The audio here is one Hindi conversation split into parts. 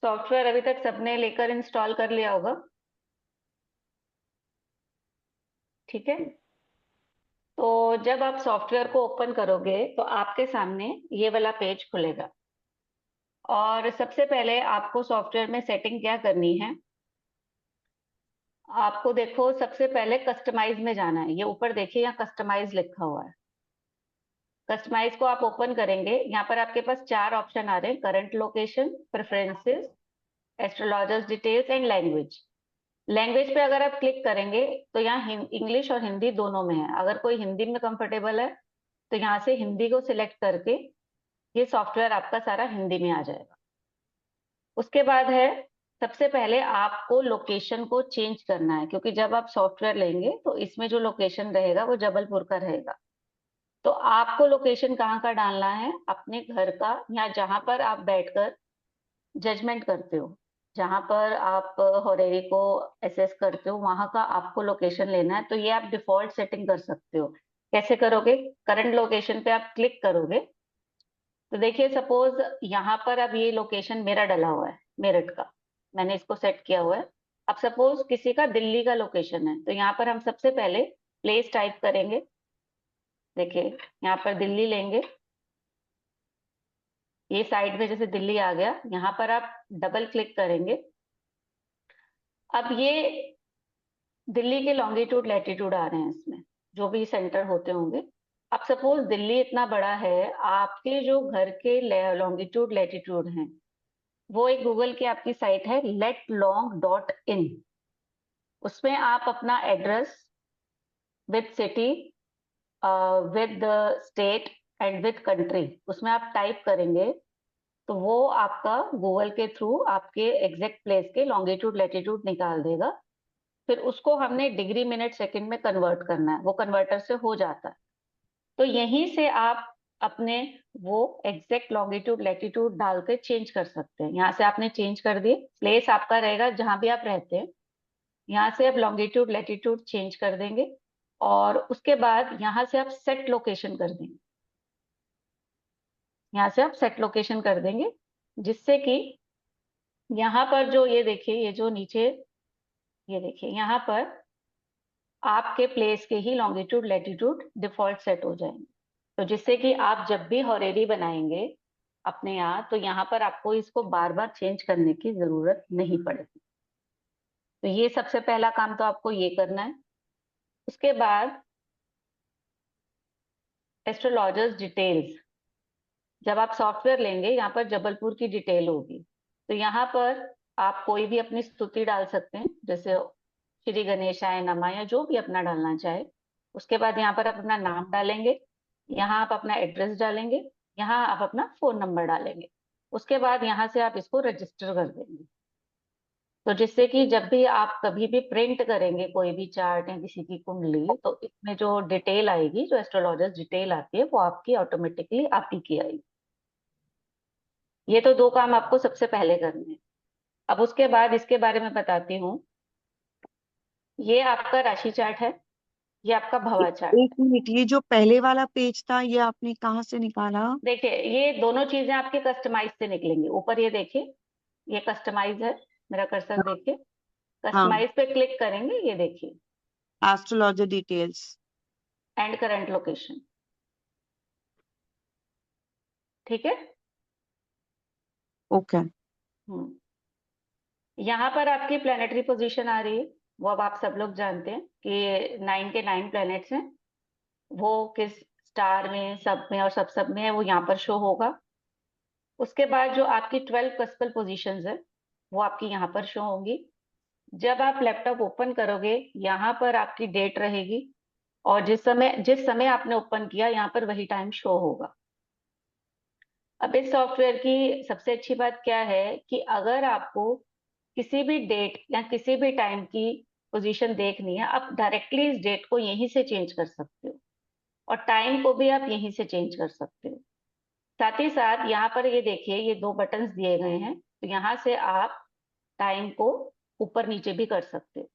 सॉफ्टवेयर अभी तक सबने लेकर इंस्टॉल कर लिया होगा। ठीक है। तो जब आप सॉफ्टवेयर को ओपन करोगे तो आपके सामने ये वाला पेज खुलेगा। और सबसे पहले आपको सॉफ्टवेयर में सेटिंग क्या करनी है। आपको देखो सबसे पहले कस्टमाइज में जाना है। ये ऊपर देखिए यहाँ कस्टमाइज लिखा हुआ है। कस्टमाइज को आप ओपन करेंगे, यहाँ पर आपके पास चार ऑप्शन आ रहे हैं: current location, preferences, astrologers details and language. Language पे अगर आप क्लिक करेंगे तो यहाँ इंग्लिश और हिंदी दोनों में है। अगर कोई हिंदी में कंफर्टेबल है तो यहाँ से हिंदी को सिलेक्ट करके ये सॉफ्टवेयर आपका सारा हिंदी में आ जाएगा। उसके बाद है, सबसे पहले आपको लोकेशन को चेंज करना है, क्योंकि जब आप सॉफ्टवेयर लेंगे तो इसमें जो लोकेशन रहेगा वो जबलपुर का रहेगा। तो आपको लोकेशन कहाँ का डालना है? अपने घर का, या जहां पर आप बैठकर जजमेंट करते हो, जहां पर आप होरेरी को एसेस करते हो, वहां का आपको लोकेशन लेना है। तो ये आप डिफॉल्ट सेटिंग कर सकते हो। कैसे करोगे? करंट लोकेशन पे आप क्लिक करोगे तो देखिए सपोज यहाँ पर अब ये लोकेशन मेरा डला हुआ है, मेरठ का, मैंने इसको सेट किया हुआ है। अब सपोज किसी का दिल्ली का लोकेशन है तो यहाँ पर हम सबसे पहले प्लेस टाइप करेंगे। देखिए यहाँ पर दिल्ली लेंगे, ये साइड में जैसे दिल्ली आ गया, यहाँ पर आप डबल क्लिक करेंगे। अब ये दिल्ली के लॉन्गिट्यूड लैटिट्यूड आ रहे हैं इसमें, जो भी सेंटर होते होंगे। अब सपोज दिल्ली इतना बड़ा है, आपके जो घर के लॉन्गिट्यूड लैटिट्यूड हैं वो एक गूगल की आपकी साइट है letlong.in, उसमें आप अपना address with city, with state and with country उसमें आप टाइप करेंगे तो वो आपका गूगल के थ्रू आपके एग्जैक्ट प्लेस के लॉन्गिट्यूड लैटिट्यूड निकाल देगा। फिर उसको हमने डिग्री मिनट सेकंड में कन्वर्ट करना है, वो कन्वर्टर से हो जाता है। तो यहीं से आप अपने वो एग्जैक्ट लॉन्गिट्यूड लैटिट्यूड डाल के चेंज कर सकते हैं। यहाँ से आपने चेंज कर दिए, प्लेस आपका रहेगा जहां भी आप रहते हैं। यहाँ से आप लॉन्गिट्यूड लैटिट्यूड चेंज कर देंगे और उसके बाद यहाँ से आप सेट लोकेशन कर देंगे। यहाँ से आप सेट लोकेशन कर देंगे जिससे कि यहाँ पर जो ये देखिए, ये जो नीचे ये देखिए, यहाँ पर आपके प्लेस के ही लॉन्गिट्यूड लैटिट्यूड डिफॉल्ट सेट हो जाएंगे। तो जिससे कि आप जब भी हॉरेरी बनाएंगे अपने यहाँ, तो यहाँ पर आपको इसको बार बार चेंज करने की जरूरत नहीं पड़ेगी। तो ये सबसे पहला काम तो आपको ये करना है। उसके बाद एस्ट्रोलॉजर्स डिटेल्स, जब आप सॉफ्टवेयर लेंगे यहाँ पर जबलपुर की डिटेल होगी। तो यहाँ पर आप कोई भी अपनी स्तुति डाल सकते हैं, जैसे श्री गणेशाय नमः या जो भी अपना डालना चाहे। उसके बाद यहाँ पर आप अपना नाम डालेंगे, यहाँ आप अपना एड्रेस डालेंगे, यहाँ आप अपना फोन नंबर डालेंगे। उसके बाद यहाँ से आप इसको रजिस्टर कर देंगे। तो जिससे कि जब भी आप कभी भी प्रिंट करेंगे कोई भी चार्ट या किसी की कुंडली, तो इसमें जो डिटेल आएगी, जो एस्ट्रोलॉजर्स डिटेल आती है, वो आपकी ऑटोमेटिकली आप ही की आएगी। ये तो दो काम आपको सबसे पहले करने हैं। अब उसके बाद इसके बारे में बताती हूँ। ये आपका राशि चार्ट है, ये आपका भवा चार्ट। एक मिनट, ये जो पहले वाला पेज था ये आपने कहाँ से निकाला? देखिए ये दोनों चीजें आपके कस्टमाइज से निकलेंगी। ऊपर ये देखिए, ये कस्टमाइज है, मेरा कर्सर हाँ। देखिए, हाँ, कस्टमाइज पे क्लिक करेंगे, ये देखिए, astrologer details. And current location. ठीक है। ओके। हम्म। यहाँ पर आपकी प्लेनेटरी पोजीशन आ रही है, वो अब आप सब लोग जानते हैं कि 9 के 9 प्लैनेट्स हैं। वो किस स्टार में, सब में और सब में है, वो यहाँ पर शो होगा। उसके बाद जो आपकी 12 प्रिंसिपल पोजीशंस है वो आपकी यहाँ पर शो होंगी। जब आप लैपटॉप ओपन करोगे यहाँ पर आपकी डेट रहेगी, और जिस समय आपने ओपन किया यहाँ पर वही टाइम शो होगा। अब इस सॉफ्टवेयर की सबसे अच्छी बात क्या है कि अगर आपको किसी भी डेट या किसी भी टाइम की पोजीशन देखनी है, आप डायरेक्टली इस डेट को यहीं से चेंज कर सकते हो और टाइम को भी आप यहीं से चेंज कर सकते हो। साथ ही साथ यहाँ पर ये देखिए, ये दो बटन्स दिए गए हैं, तो यहाँ से आप टाइम को ऊपर नीचे भी कर सकते हो।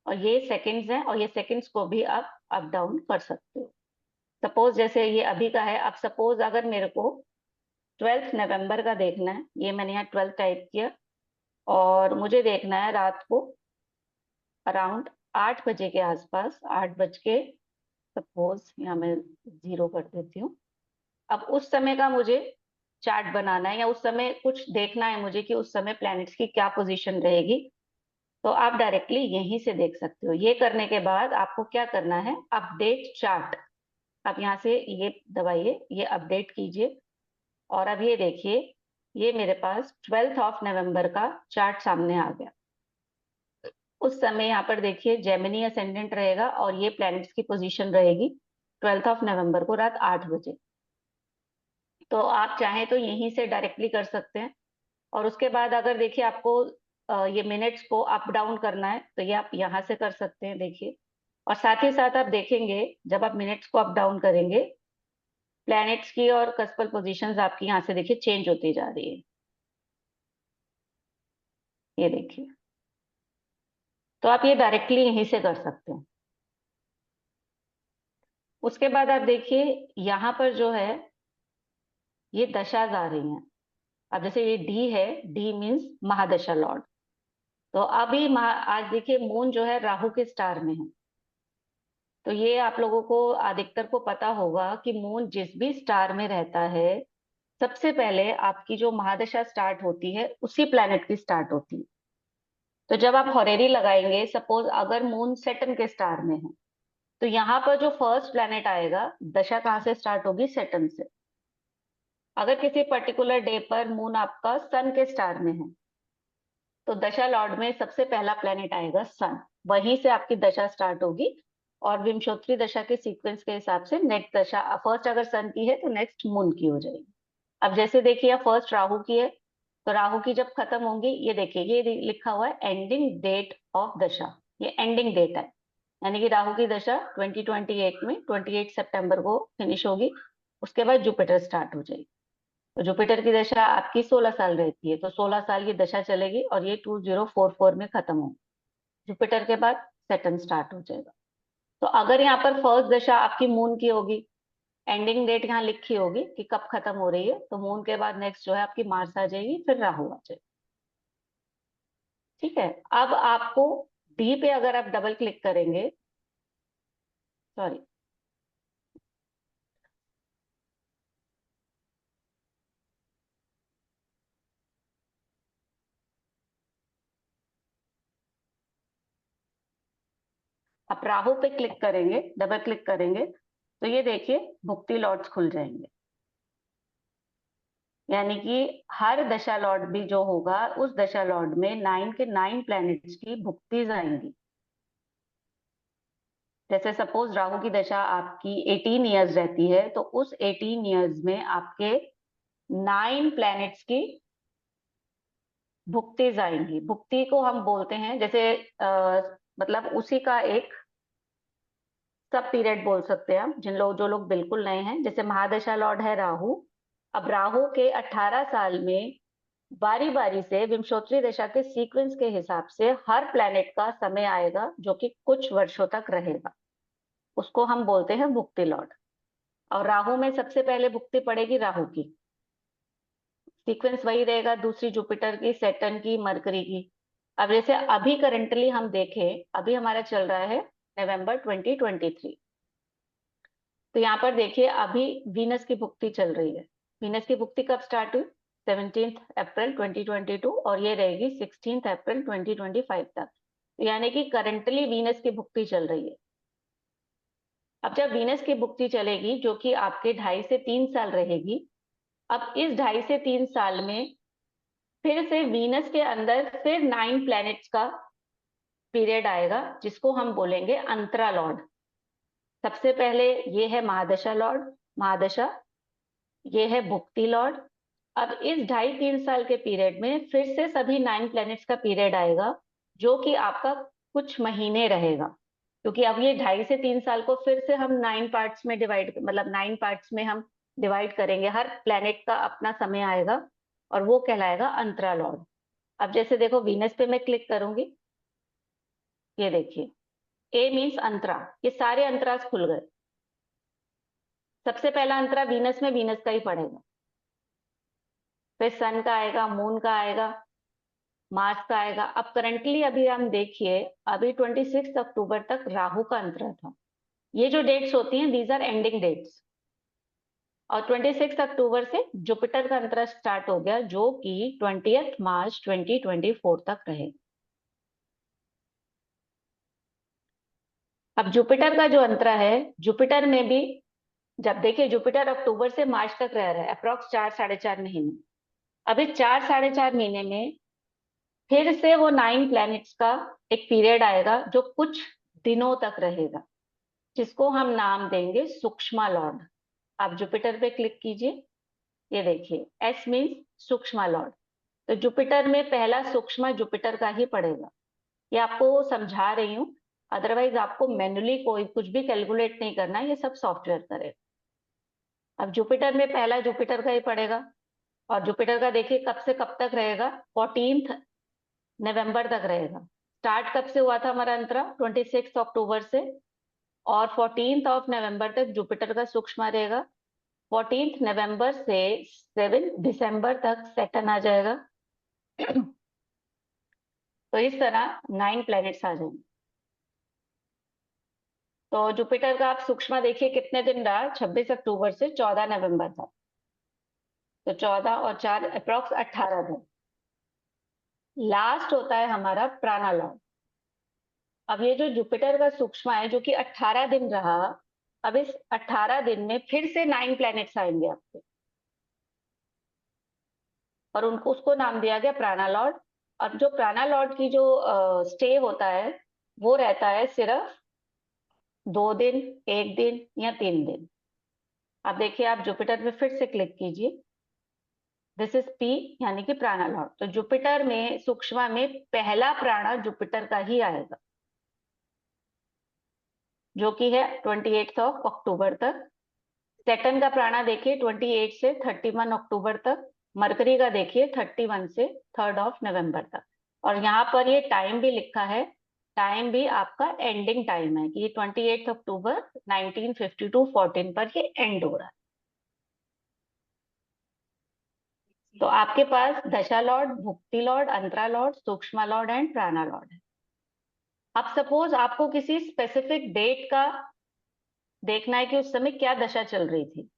और ये सेकंड्स हैं, और ये सेकंड्स को भी आप अप डाउन कर सकते हो। सपोज जैसे ये अभी का है, अब सपोज अगर मेरे को 12 नवंबर का देखना है, ये मैंने यहाँ 12 टाइप किया, और मुझे देखना है रात को अराउंड 8 बजे के आसपास, 8 बज के, सपोज यहाँ मैं 0 कर देती हूँ। अब उस समय का मुझे चार्ट बनाना है, या उस समय कुछ देखना है मुझे कि उस समय प्लैनेट्स की क्या पोजीशन रहेगी। तो आप डायरेक्टली यहीं से देख सकते हो। ये करने के बाद आपको क्या करना है, अपडेट चार्ट। आप यहाँ से ये दबाइए, ये अपडेट कीजिए, और अब ये देखिए, ये मेरे पास 12 नवंबर का चार्ट सामने आ गया। उस समय यहाँ पर देखिए जेमिनी असेंडेंट रहेगा और ये प्लैनेट्स की पोजीशन रहेगी 12 नवंबर को रात 8 बजे। तो आप चाहें तो यहीं से डायरेक्टली कर सकते हैं। और उसके बाद अगर देखिए आपको ये मिनट्स को अप डाउन करना है तो ये आप यहाँ से कर सकते हैं, देखिए। और साथ ही साथ आप देखेंगे जब आप मिनट्स को अप डाउन करेंगे, प्लैनेट्स की और कस्पल पोजीशंस आपकी यहाँ से देखिए चेंज होती जा रही है। ये देखिए, तो आप ये डायरेक्टली यहीं से कर सकते हैं। उसके बाद आप देखिए यहाँ पर जो है ये दशाज आ रही हैं। अब जैसे ये डी है, डी मीन्स महादशा लॉर्ड। तो अभी आज देखिए मून जो है राहु के स्टार में है। तो ये आप लोगों को अधिकतर को पता होगा कि मून जिस भी स्टार में रहता है, सबसे पहले आपकी जो महादशा स्टार्ट होती है उसी प्लैनेट की स्टार्ट होती है। तो जब आप हॉरेरी लगाएंगे, सपोज अगर मून सेटन के स्टार में है, तो यहाँ पर जो फर्स्ट प्लैनेट आएगा, दशा कहाँ से स्टार्ट होगी, सेटन से। अगर किसी पर्टिकुलर डे पर मून आपका सन के स्टार में है, तो दशा लॉर्ड में सबसे पहला प्लेनेट आएगा सन। वहीं से आपकी दशा स्टार्ट होगी। और विंशोत्तरी दशा के सीक्वेंस के हिसाब से नेक्स्ट दशा, फर्स्ट अगर सन की है तो नेक्स्ट मून की हो जाएगी। अब जैसे देखिए फर्स्ट राहु की है, तो राहु की जब खत्म होंगी, ये देखिए ये लिखा हुआ है एंडिंग डेट ऑफ दशा। ये एंडिंग डेट है, यानी कि राहु की दशा 2028 में 28 सितंबर को फिनिश होगी। उसके बाद जुपिटर स्टार्ट हो जाएगी। तो जुपिटर की दशा आपकी 16 साल रहती है, तो 16 साल की दशा चलेगी और ये 2044 में खत्म होगी। जुपिटर के बाद सेटन स्टार्ट हो जाएगा। तो अगर यहाँ पर फर्स्ट दशा आपकी मून की होगी, एंडिंग डेट यहाँ लिखी होगी कि कब खत्म हो रही है, तो मून के बाद नेक्स्ट जो है आपकी मार्स आ जाएगी, फिर राहु आ जाएगी। ठीक है। अब आपको डी पे अगर आप डबल क्लिक करेंगे, सॉरी, आप राहु पे क्लिक करेंगे, डबल क्लिक करेंगे, तो ये देखिए भुक्ति लॉर्ड्स खुल जाएंगे। यानी कि हर दशा लॉर्ड भी जो होगा, उस दशा लॉर्ड में 9 के 9 प्लैनेट्स की भुक्तिज आएंगी। जैसे सपोज राहु की दशा आपकी 18 ईयर्स रहती है, तो उस 18 ईयर्स में आपके 9 प्लैनेट्स की भुक्तिज आएंगी। भुक्ति को हम बोलते हैं, जैसे मतलब उसी का एक सब पीरियड बोल सकते हैं हम, जो लोग बिल्कुल नए हैं। जैसे महादशा लॉर्ड है राहु, अब राहु के 18 साल में बारी बारी से विंशोत्तरी दशा के सीक्वेंस के हिसाब से हर प्लैनेट का समय आएगा, जो कि कुछ वर्षों तक रहेगा। उसको हम बोलते हैं भुक्ति लॉर्ड। और राहु में सबसे पहले भुक्ति पड़ेगी राहु की, सीक्वेंस वही रहेगा, दूसरी जुपिटर की, सेटर्न की, मरकरी की। अब जैसे अभी करंटली हम देखें, अभी हमारा चल रहा है नवंबर 2023। तो यहाँ पर देखिए अभी वीनस की भुक्ति चल रही है। वीनस की भुक्ति कब स्टार्ट हुई, 17 अप्रैल 2022, और ये रहेगी 16 अप्रैल 2025 तक। तो यानी कि करंटली वीनस की भुक्ति चल रही है। अब जब वीनस की भुक्ति चलेगी, जो कि आपके 2.5 से 3 साल रहेगी, अब इस 2.5 से 3 साल में फिर से वीनस के अंदर फिर 9 प्लैनेट्स का पीरियड आएगा, जिसको हम बोलेंगे अंतरा लॉर्ड। सबसे पहले ये है महादशा लॉर्ड, महादशा, ये है भुक्ति लॉर्ड। अब इस 2.5-3 साल के पीरियड में फिर से सभी 9 प्लैनेट्स का पीरियड आएगा, जो कि आपका कुछ महीने रहेगा। क्योंकि अब ये 2.5 से 3 साल को फिर से हम 9 पार्ट्स में डिवाइड, मतलब 9 पार्ट्स में हम डिवाइड करेंगे। हर प्लैनेट का अपना समय आएगा और वो कहलाएगा अंतरा लॉर्ड। अब जैसे देखो वीनस पे मैं क्लिक करूंगी, ये देखिए ए मीन्स अंतरा, ये सारे अंतरास खुल गए। सबसे पहला अंतरा वीनस में वीनस का ही पड़ेगा, फिर सन का आएगा, मून का आएगा, मार्च का आएगा। अब करंटली अभी हम देखिए, अभी 26 अक्टूबर तक राहु का अंतरा था। ये जो डेट्स होती हैं दीज आर एंडिंग डेट्स, और 26 अक्टूबर से जुपिटर का अंतरा स्टार्ट हो गया, जो कि 20 मार्च 2024 तक रहेगा। अब जुपिटर का जो अंतरा है, जुपिटर में भी जब देखिए जुपिटर अक्टूबर से मार्च तक रह रहा है, अप्रोक्स 4 साढ़े 4 महीने। अभी 4 साढ़े 4 महीने में फिर से वो 9 प्लैनेट्स का एक पीरियड आएगा जो कुछ दिनों तक रहेगा, जिसको हम नाम देंगे सूक्ष्मा लॉर्ड। आप जुपिटर पे क्लिक कीजिए, ये देखिए एस मीन्स सूक्ष्मा लॉर्ड। तो जुपिटर में पहला सूक्ष्म जुपिटर का ही पड़ेगा। ये आपको समझा रही हूँ, अदरवाइज आपको मैन्युअली कोई कुछ भी कैलकुलेट नहीं करना, ये सब सॉफ्टवेयर करेगा। अब जुपिटर में पहला जुपिटर का ही पड़ेगा, और जुपिटर का देखिए कब से कब तक रहेगा, 14 नवंबर तक रहेगा। स्टार्ट कब से हुआ था हमारा अंतरा, 26 अक्टूबर से, और 14 नवंबर तक जुपिटर का सूक्ष्म रहेगा। 14 नवंबर से 7 दिसंबर तक सैटर्न आ जाएगा। तो इस तरह 9 प्लैनेट्स आ जाएंगे। तो जुपिटर का आप सूक्ष्म देखिए कितने दिन रहा, 26 अक्टूबर से 14 नवंबर तक। तो 14 और 4 अप्रोक्स 18 दिन। लास्ट होता है हमारा प्राणालॉर्ड। अब ये जो जुपिटर का सूक्ष्म है जो कि 18 दिन रहा, अब इस 18 दिन में फिर से 9 प्लैनेट्स आएंगे आपके, और उनको उसको नाम दिया गया प्राणालॉर्ड। और जो प्राणालॉर्ड की जो स्टे होता है वो रहता है सिर्फ 2 दिन, 1 दिन या 3 दिन। अब देखिए आप जुपिटर पे फिर से क्लिक कीजिए, दिस इज पी, यानी कि प्राणालॉर्ड। तो जुपिटर में सूक्ष्म में पहला प्राणा जुपिटर का ही आएगा, जो कि है 28 अक्टूबर तक। सैटर्न का प्राणा देखिए 28 से 31 अक्टूबर तक। मरकरी का देखिए 31 से 3 नवंबर तक। और यहाँ पर ये टाइम भी लिखा है, टाइम भी आपका एंडिंग टाइम है कि 28 अक्टूबर 1952 14 पर ये एंड हो रहा है। तो आपके पास दशा लॉर्ड, भुक्ति लॉर्ड, अंतरा लॉर्ड, सूक्ष्म लॉर्ड एंड प्राणा लॉर्ड है। अब सपोज आपको किसी स्पेसिफिक डेट का देखना है कि उस समय क्या दशा चल रही थी,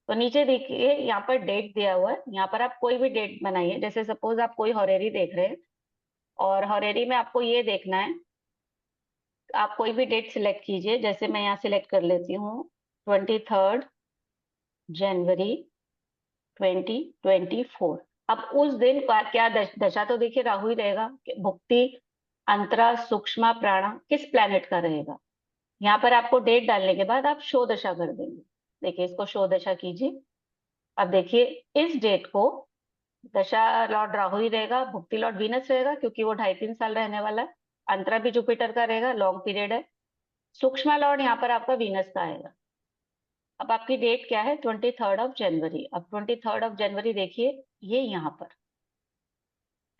तो नीचे देखिए यहाँ पर डेट दिया हुआ है। यहाँ पर आप कोई भी डेट बनाइए, जैसे सपोज आप कोई हॉरेरी देख रहे हैं, और हॉरेरी में आपको ये देखना है, आप कोई भी डेट सिलेक्ट कीजिए। जैसे मैं यहाँ सिलेक्ट कर लेती हूँ 23 जनवरी 2024। अब उस दिन का क्या दशा, तो देखिए राहु ही रहेगा। भुक्ति, अंतरा, सूक्ष्म, प्राणा किस प्लैनेट का रहेगा। यहाँ पर आपको डेट डालने के बाद आप शो दशा कर देंगे। देखिए इसको शो दशा कीजिए। अब देखिए इस डेट को दशा लॉर्ड राहु ही रहेगा, भुक्ति लॉर्ड वीनस रहेगा क्योंकि वो 2.5-3 साल रहने वाला है। अंतरा भी जुपिटर का रहेगा, लॉन्ग पीरियड है। सूक्ष्म लॉर्ड यहाँ पर आपका वीनस का आएगा। अब आपकी डेट क्या है, 23 जनवरी। अब 23 जनवरी देखिए, ये यहाँ पर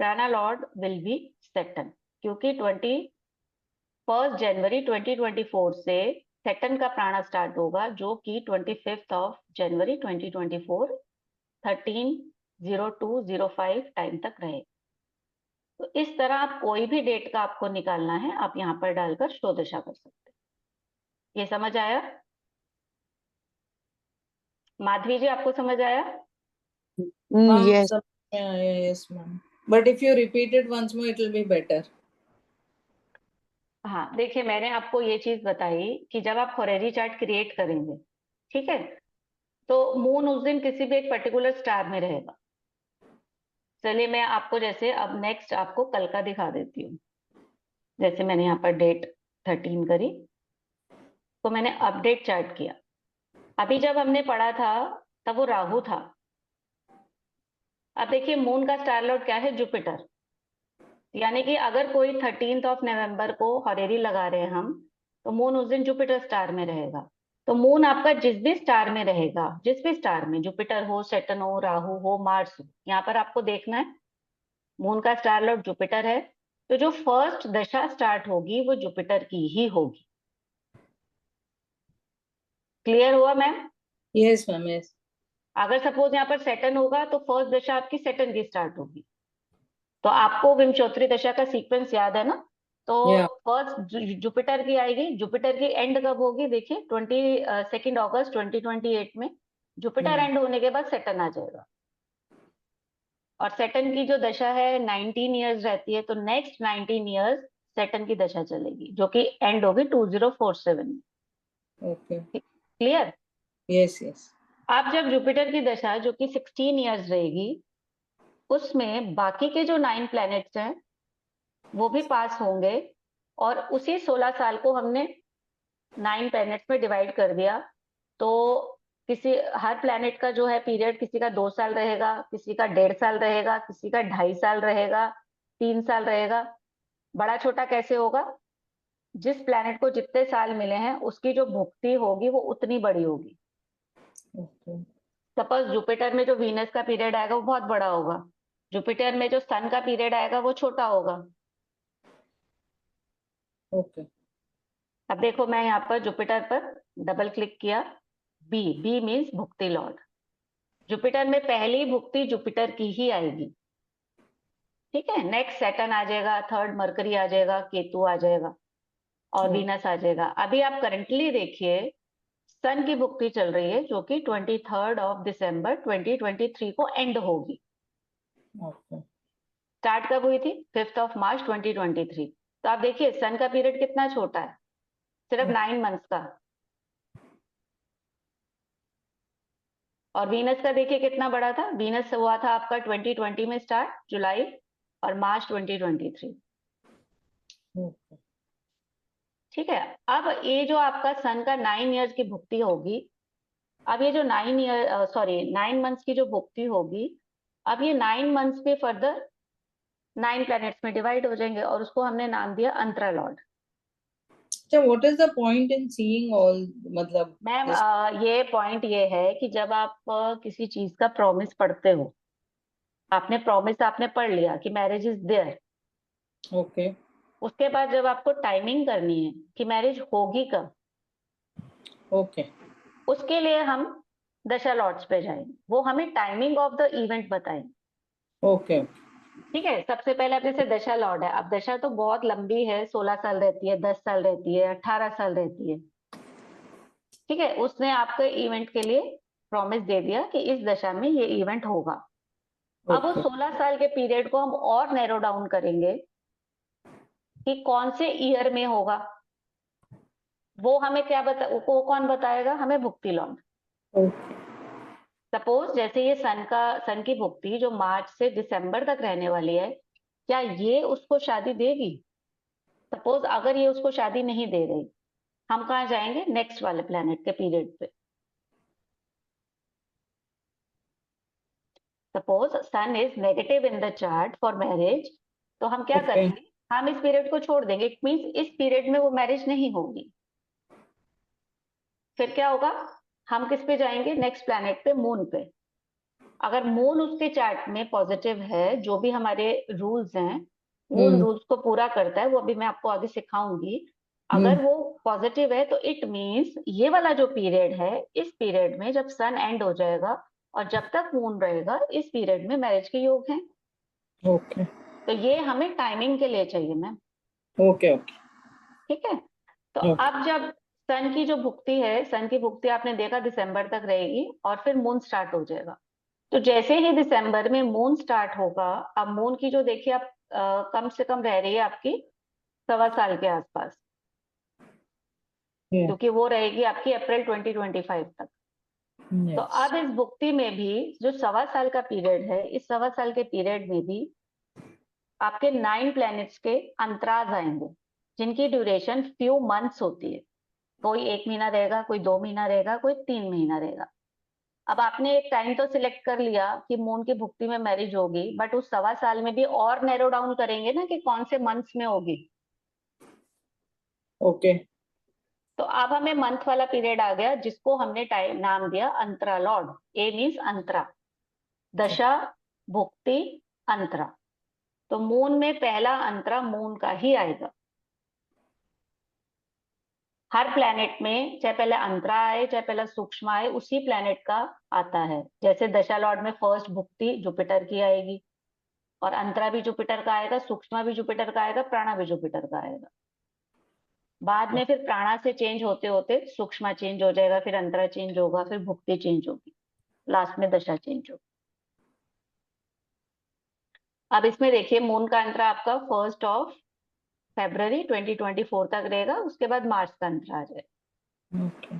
प्राणा लॉर्ड विल बी सेटन, क्योंकि 21 जनवरी 2024 से सेटन का प्राणा स्टार्ट होगा, जो कि 25 जनवरी 2024 13:02:05 टाइम तक रहेगा। तो इस तरह आप कोई भी डेट का आपको निकालना है, आप यहाँ पर डालकर शो दशा कर सकते हैं। ये समझ आया माधवी जी, आपको समझ आया? हाँ यस। सब yes ma'am, but if you repeat it once more it will be better. हाँ देखिए, मैंने आपको ये चीज बताई कि जब आप हॉरेरी चार्ट क्रिएट करेंगे, ठीक है, तो मून उस दिन किसी भी एक पर्टिकुलर स्टार में रहेगा। चलिए मैं आपको जैसे अब नेक्स्ट आपको कल का दिखा देती हूँ। जैसे मैंने यहाँ पर डेट 13 करी, तो मैंने अपडेट चार्ट किया। अभी जब हमने पढ़ा था तब वो राहु था। अब देखिए मून का स्टार लॉर्ड क्या है, जुपिटर। यानी कि अगर कोई 13 नवंबर को हॉरेरी लगा रहे हैं हम, तो मून उस दिन जुपिटर स्टार में रहेगा। तो मून आपका जिस भी स्टार में रहेगा, जिस भी स्टार में, जुपिटर हो, सैटर्न हो, राहु हो, मार्स हो, यहाँ पर आपको देखना है मून का स्टार लॉर्ड जुपिटर है, तो जो फर्स्ट दशा स्टार्ट होगी वो जुपिटर की ही होगी। क्लियर हुआ मैम? Yes ma'am, yes. अगर सपोज यहाँ पर सैटर्न होगा तो फर्स्ट दशा आपकी सैटर्न की स्टार्ट होगी। तो आपको विंशोत्तरी दशा का सीक्वेंस याद है ना? तो Yeah. फर्स्ट जुपिटर की आएगी। जुपिटर की एंड कब होगी? देखिए 22 अगस्त 2028 में जुपिटर एंड होने के बाद सैटर्न आ जाएगा। और सैटर्न की जो दशा है 19 ईयर्स रहती है, तो नेक्स्ट 19 ईयर्स सैटर्न की दशा चलेगी, जो कि एंड होगी 2047 में। Okay. क्लियर? Yes, yes. आप जब जुपिटर की दशा जो कि 16 ईयर्स रहेगी, उसमें बाकी के जो 9 प्लैनेट्स हैं वो भी पास होंगे, और उसी 16 साल को हमने 9 प्लैनेट्स में डिवाइड कर दिया। तो किसी हर प्लैनेट का जो है पीरियड, किसी का 2 साल रहेगा, किसी का 1.5 साल रहेगा, किसी का 2.5 साल रहेगा, 3 साल रहेगा। बड़ा छोटा कैसे होगा? जिस प्लैनेट को जितने साल मिले हैं उसकी जो भुक्ति होगी वो उतनी बड़ी होगी। Okay. सपोज जुपिटर में जो वीनस का पीरियड आएगा वो बहुत बड़ा होगा, जुपिटर में जो सन का पीरियड आएगा वो छोटा होगा। Okay. अब देखो, मैं यहाँ पर जुपिटर पर डबल क्लिक किया। B, B means bhukti lord. Jupiter में पहली भुक्ति जुपिटर की ही आएगी। ठीक है, नेक्स्ट सैटर्न आ जाएगा, थर्ड मरकरी आ जाएगा, केतु आ जाएगा, और वीनस आ जाएगा। अभी आप करंटली देखिए सन की भुक्ति चल रही है, जो कि 23 दिसंबर 2023 को एंड होगी। Okay. स्टार्ट कब हुई थी? 5 मार्च 2023। तो आप देखिए सन का पीरियड कितना छोटा है, सिर्फ 9 मंथ्स का। और वीनस का देखिए कितना बड़ा था। वीनस हुआ था आपका 2020 में स्टार्ट, जुलाई, और मार्च 2023। Okay. ठीक है। अब ये जो आपका सन का 9 ईयर्स की भुक्ति होगी, अब ये जो 9 मंथ्स की जो भुक्ति होगी, अब ये 9 मंथ्स पे फर्दर 9 प्लैनेट्स में डिवाइड हो जाएंगे, और उसको हमने नाम दिया antara lord. So what is the point in seeing all, मतलब मैम this? ये पॉइंट ये है कि जब आप किसी चीज का प्रॉमिस पढ़ते हो, आपने प्रॉमिस आपने पढ़ लिया कि मैरिज इज देयर, Okay. उसके बाद जब आपको टाइमिंग करनी है कि मैरिज होगी कब, Okay. उसके लिए हम दशा लॉर्ड्स पे जाएंगे, वो हमें टाइमिंग ऑफ द इवेंट बताएंगे। Okay. ठीक है, सबसे पहले अब जैसे दशा लॉर्ड है, अब दशा तो बहुत लंबी है, 16 साल रहती है, 10 साल रहती है, 18 साल रहती है। ठीक है, उसने आपको इवेंट के लिए प्रॉमिस दे दिया कि इस दशा में ये इवेंट होगा। अब वो Okay. 16 साल के पीरियड को हम और नैरो डाउन करेंगे कि कौन से ईयर में होगा। वो हमें क्या वो कौन बताएगा? हमें भुक्ति लॉर्ड। Okay. सपोज जैसे ये सन की भुक्ति जो मार्च से दिसंबर तक रहने वाली है, क्या ये उसको शादी देगी? सपोज अगर ये उसको शादी नहीं दे रही, हम कहाँ जाएंगे? नेक्स्ट वाले प्लेनेट के पीरियड पे। Suppose sun is negative in the chart for marriage, तो हम क्या Okay. करेंगे? हम इस पीरियड को छोड़ देंगे। इट मीन्स इस पीरियड में वो मैरिज नहीं होगी। फिर क्या होगा? हम किस पे जाएंगे? नेक्स्ट प्लैनेट पे, मून पे। अगर मून उसके चार्ट में पॉजिटिव है, जो भी हमारे रूल्स हैं वो उन रूल्स को पूरा करता है, वो अभी मैं आपको आगे सिखाऊंगी। अगर वो पॉजिटिव है तो इट मीन्स ये वाला जो पीरियड है, इस पीरियड में जब सन एंड हो जाएगा और जब तक मून रहेगा, इस पीरियड में मैरिज के योग हैं। Okay. तो ये हमें टाइमिंग के लिए चाहिए मैम। Okay. Okay. ठीक है। तो Okay. अब जब सन की जो भुक्ति है, सन की भुक्ति आपने देखा दिसंबर तक रहेगी, और फिर मून स्टार्ट हो जाएगा। तो जैसे ही दिसंबर में मून स्टार्ट होगा, अब मून की जो देखिए आप कम से कम रह रही है आपकी 1.25 साल के आसपास, Yeah. क्योंकि वो रहेगी आपकी अप्रैल 2025 तक। तो Yes. अब इस भुक्ति में भी जो 1.25 साल का पीरियड है, इस 1.25 साल के पीरियड में भी आपके 9 प्लैनेट्स के अंतराज आएंगे, जिनकी ड्यूरेशन फ्यू मंथ्स होती है। कोई 1 महीना रहेगा, कोई 2 महीना रहेगा, कोई 3 महीना रहेगा। अब आपने एक टाइम तो सिलेक्ट कर लिया कि मून की भुक्ति में मैरिज होगी, बट उस 1.25 साल में भी और नैरो डाउन करेंगे ना कि कौन से मंथ्स में होगी। Okay. तो अब हमें मंथ वाला पीरियड आ गया, जिसको हमने टाइम नाम दिया अंतरा लॉर्ड। ए मीन्स अंतरा, दशा, भुक्ति, अंतरा। तो मून में पहला अंतरा मून का ही आएगा। हर प्लेनेट में चाहे पहले अंतरा आए चाहे पहला सूक्ष्म आए, उसी प्लेनेट का आता है। जैसे दशा लॉर्ड में फर्स्ट भुक्ति जुपिटर की आएगी, और अंतरा भी जुपिटर का आएगा, सूक्ष्मा भी जुपिटर का आएगा, प्राणा भी जुपिटर का आएगा। बाद में फिर प्राणा से चेंज होते होते सूक्ष्मा चेंज हो जाएगा, फिर अंतरा चेंज होगा, फिर भुक्ति चेंज होगी, लास्ट में दशा चेंज होगी। अब इसमें देखिए मून का अंतरा आपका 1 फरवरी 2024 तक रहेगा, उसके बाद मार्च का अंतरा आ जाएगा। Okay.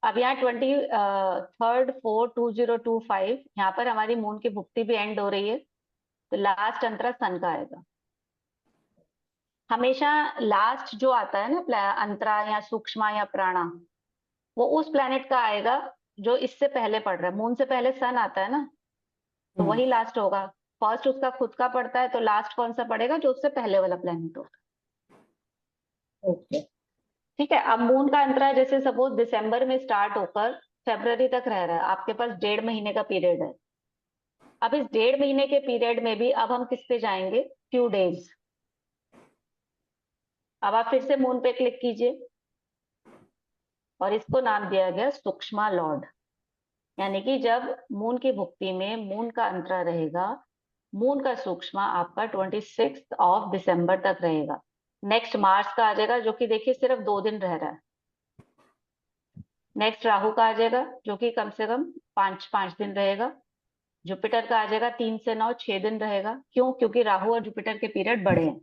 अब यहाँ 23/4/2025 यहाँ पर हमारी मून की भुक्ति भी एंड हो रही है, तो लास्ट अंतरा सन का आएगा। हमेशा लास्ट जो आता है ना अंतरा या सूक्ष्मा या प्राणा, वो उस प्लेनेट का आएगा जो इससे पहले पड़ रहा है। मून से पहले सन आता है ना, तो वही लास्ट होगा। फर्स्ट उसका खुद का पड़ता है, तो लास्ट कौन सा पड़ेगा? जो उससे पहले वाला प्लेनेट होगा। Okay. ठीक है। अब मून का अंतरा जैसे सपोज दिसंबर में स्टार्ट होकर फरवरी तक रह रहा है, आपके पास 1.5 महीने का पीरियड है। अब इस 1.5 महीने के पीरियड में भी अब हम किस पे जाएंगे? Few days. अब आप फिर से मून पे क्लिक कीजिए और इसको नाम दिया गया सूक्ष्मा लॉर्ड। यानी कि जब मून की भुक्ति में मून का अंतरा रहेगा, मून का सूक्ष्मा आपका 26 दिसंबर तक रहेगा। नेक्स्ट मार्च का आ जाएगा, जो कि देखिए सिर्फ 2 दिन रह रहा है। नेक्स्ट राहु का आ जाएगा, जो कि कम से कम 5 दिन रहेगा। जुपिटर का आ जाएगा 3 से 9, 6 दिन रहेगा। क्यों? क्योंकि राहु और जुपिटर के पीरियड बड़े हैं,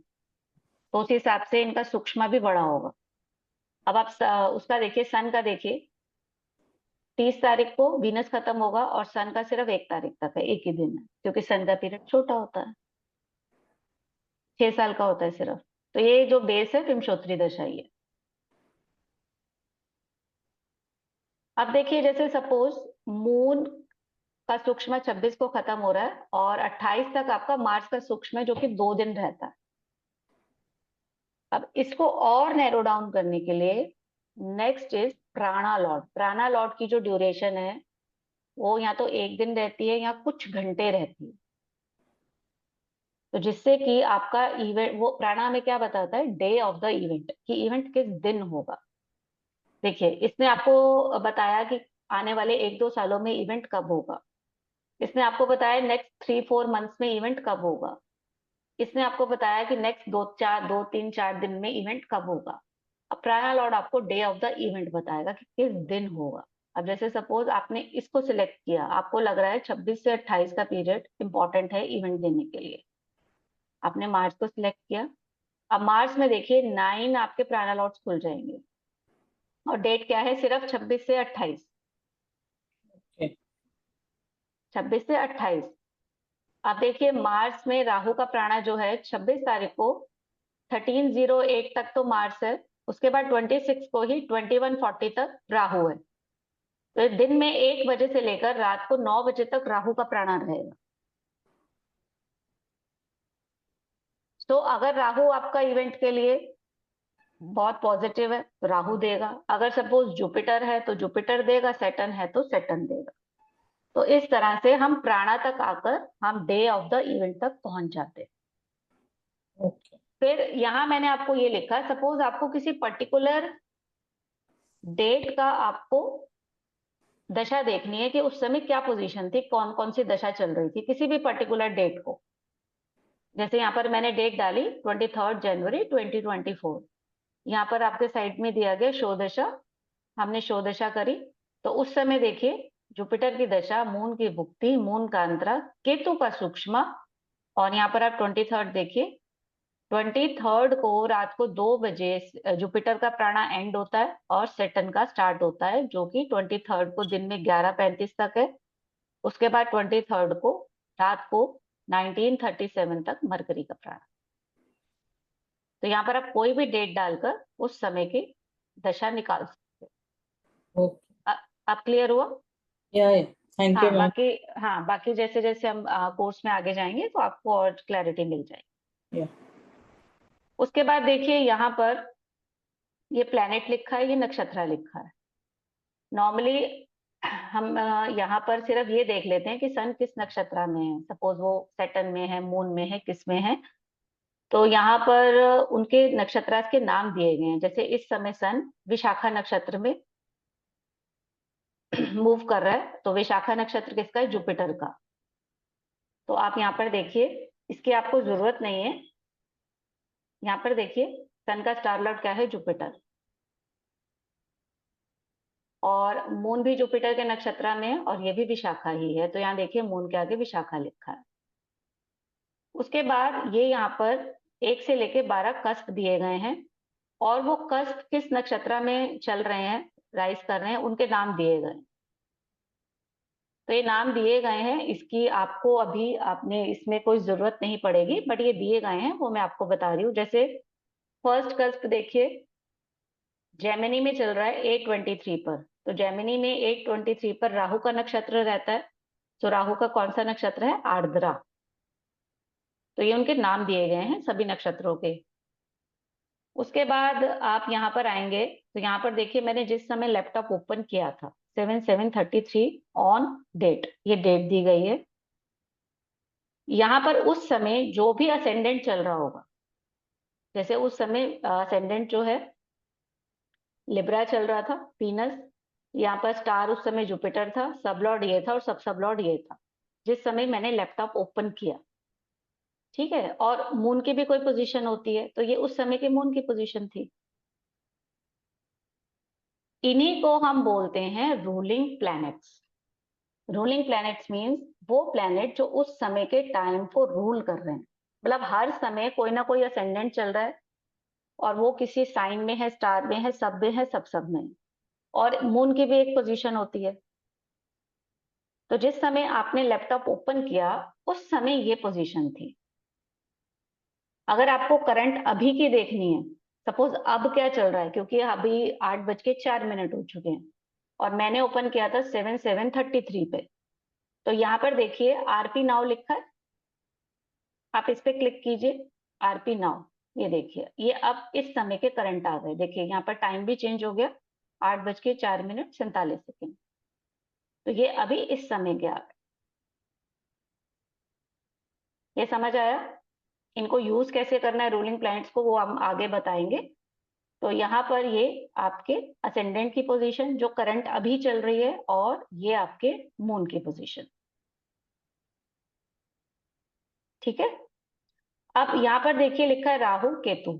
तो उस हिसाब से इनका सूक्ष्मा भी बड़ा होगा। अब आप उसका देखिए, सन का देखिए, 30 तारीख को वीनस खत्म होगा और सन का सिर्फ 1 तारीख तक है, एक ही दिन है, क्योंकि सन का पीरियड छोटा होता है, 6 साल का होता है सिर्फ। तो ये जो बेस है विंशोत्तरी दशा ही है। अब देखिए जैसे सपोज मून का सूक्ष्म 26 को खत्म हो रहा है और 28 तक आपका मार्स का सूक्ष्म है, जो कि 2 दिन रहता है। अब इसको और नैरो डाउन करने के लिए नेक्स्ट इज प्राणा लॉर्ड। प्राणा लॉर्ड की जो ड्यूरेशन है वो या तो 1 दिन रहती है या कुछ घंटे रहती है। तो जिससे कि आपका इवेंट, वो प्राणा में क्या बताता है? डे ऑफ द इवेंट, कि इवेंट किस दिन होगा। देखिए इसने आपको बताया कि आने वाले 1-2 सालों में इवेंट कब होगा। इसने आपको बताया नेक्स्ट 3-4 मंथ्स में इवेंट कब होगा। इसने आपको बताया कि नेक्स्ट 2-3-4 दिन में इवेंट कब होगा। अब प्राणा लॉर्ड आपको डे ऑफ द इवेंट बताएगा कि किस दिन होगा। अब जैसे सपोज आपने इसको सिलेक्ट किया, आपको लग रहा है 26 से 28 का पीरियड इंपॉर्टेंट है इवेंट देने के लिए, आपने मार्च को सिलेक्ट किया। अब मार्च में देखिए 9 आपके प्राणा लॉर्ड्स खुल जाएंगे और डेट क्या है? सिर्फ 26 से 28। Okay. 26 से 28। अब देखिए मार्च में राहु का प्राणा जो है 26 तारीख को 1308 तक तो मार्च है, उसके बाद 26 को ही 2140 तक राहु है। तो दिन में 1 बजे से लेकर रात को 9 बजे तक राहु का प्राणा रहेगा। तो अगर राहु आपका इवेंट के लिए बहुत पॉजिटिव है तो राहु देगा, अगर सपोज जुपिटर है तो जुपिटर देगा, सैटर्न है तो सैटर्न देगा। तो इस तरह से हम प्राणा तक आकर हम डे ऑफ द इवेंट तक पहुंच जाते हैं। Okay. फिर यहां मैंने आपको ये लिखा, सपोज आपको किसी पर्टिकुलर डेट का आपको दशा देखनी है कि उस समय क्या पोजीशन थी, कौन कौन सी दशा चल रही थी किसी भी पर्टिकुलर डेट को। जैसे यहाँ पर मैंने डेट डाली 23 जनवरी 2024। यहाँ पर आपके साइड में दिया गया शो दशा, हमने शो दशा करी। तो उस समय देखिए जुपिटर की दशा, मून की भुक्ति, मून का अंतरा, केतु का सूक्ष्म। और यहाँ पर आप 23 देखिए, 23 को रात को 2 बजे जुपिटर का प्राणा एंड होता है और सैटर्न का स्टार्ट होता है, जो कि 23 को दिन में 11:35 तक है। उसके बाद 23 को रात को 1937 तक मरकरी का प्राणा। तो यहाँ पर आप कोई भी डेट डालकर उस समय की दशा निकाल सकते Okay. हैं। अब क्लियर हुआ? Yeah, yeah. Thank you, हाँ ma'am. बाकी, हाँ बाकी जैसे जैसे हम कोर्स में आगे जाएंगे तो आपको और क्लैरिटी मिल जाएगी। Yeah. उसके बाद देखिए यहाँ पर ये प्लैनेट लिखा है, ये नक्षत्र लिखा है। नॉर्मली हम यहाँ पर सिर्फ ये देख लेते हैं कि सन किस नक्षत्र में है, सपोज वो सैटर्न में है, मून में है, किस में है। तो यहाँ पर उनके नक्षत्र के नाम दिए गए हैं। जैसे इस समय सन विशाखा नक्षत्र में मूव कर रहा है, तो विशाखा नक्षत्र किसका है? जुपिटर का। तो आप यहाँ पर देखिए, इसकी आपको जरूरत नहीं है। यहाँ पर देखिए सन का स्टार लॉर्ड क्या है, जुपिटर, और मून भी जुपिटर के नक्षत्र में है और ये भी विशाखा ही है। तो यहाँ देखिए मून के आगे विशाखा लिखा है। उसके बाद ये यहाँ पर 1 से लेके 12 कष्ट दिए गए हैं, और वो कष्ट किस नक्षत्र में चल रहे हैं, राइज कर रहे हैं, उनके नाम दिए गए। तो ये नाम दिए गए हैं, इसकी आपको अभी आपने इसमें कोई जरूरत नहीं पड़ेगी, बट ये दिए गए हैं वो मैं आपको बता रही हूँ। जैसे फर्स्ट कष्ट देखिए, जेमिनी में चल रहा है 823 पर। तो जेमिनी में 823 पर राहु का नक्षत्र रहता है। तो राहु का कौन सा नक्षत्र है, आर्द्रा। तो ये उनके नाम दिए गए हैं सभी नक्षत्रों के। उसके बाद आप यहाँ पर आएंगे तो यहाँ पर देखिए मैंने जिस समय लैपटॉप ओपन किया था 7/7/33 ऑन डेट, ये डेट दी गई है। यहाँ पर उस समय जो भी असेंडेंट चल रहा होगा, जैसे उस समय असेंडेंट जो है लिब्रा चल रहा था, वीनस, यहाँ पर स्टार उस समय जुपिटर था, सबलॉर्ड ये था और सब सबलॉर्ड ये था जिस समय मैंने लैपटॉप ओपन किया। ठीक है, और मून की भी कोई पोजीशन होती है, तो ये उस समय की मून की पोजीशन थी। इन्हीं को हम बोलते हैं ruling planets. Ruling planets means वो प्लैनेट जो उस समय के टाइम को रूल कर रहे हैं। मतलब हर समय कोई ना कोई असेंडेंट चल रहा है और वो किसी साइन में है, स्टार में है, सब में है, सब में है। और मून की भी एक पोजीशन होती है। तो जिस समय आपने लैपटॉप ओपन किया उस समय ये पोजीशन थी। अगर आपको करंट अभी की देखनी है, सपोज अब क्या चल रहा है, क्योंकि अभी 8:04 हो चुके हैं और मैंने ओपन किया था 7/7/33 पे। तो यहाँ पर देखिए आरपी नाउ लिखा है, आप इस पे क्लिक कीजिए, आरपी नाउ। ये देखिए ये अब इस समय के करंट आ गए। देखिए यहाँ पर टाइम भी चेंज हो गया, 8:04 तो ये अभी इस समय के आ गए। ये समझ आया? इनको यूज कैसे करना है रूलिंग प्लैनेट्स को, वो हम आगे बताएंगे। तो यहाँ पर ये आपके असेंडेंट की पोजीशन जो करंट अभी चल रही है, और ये आपके मून की पोजीशन। ठीक है, अब यहाँ पर देखिए लिखा है राहु केतु।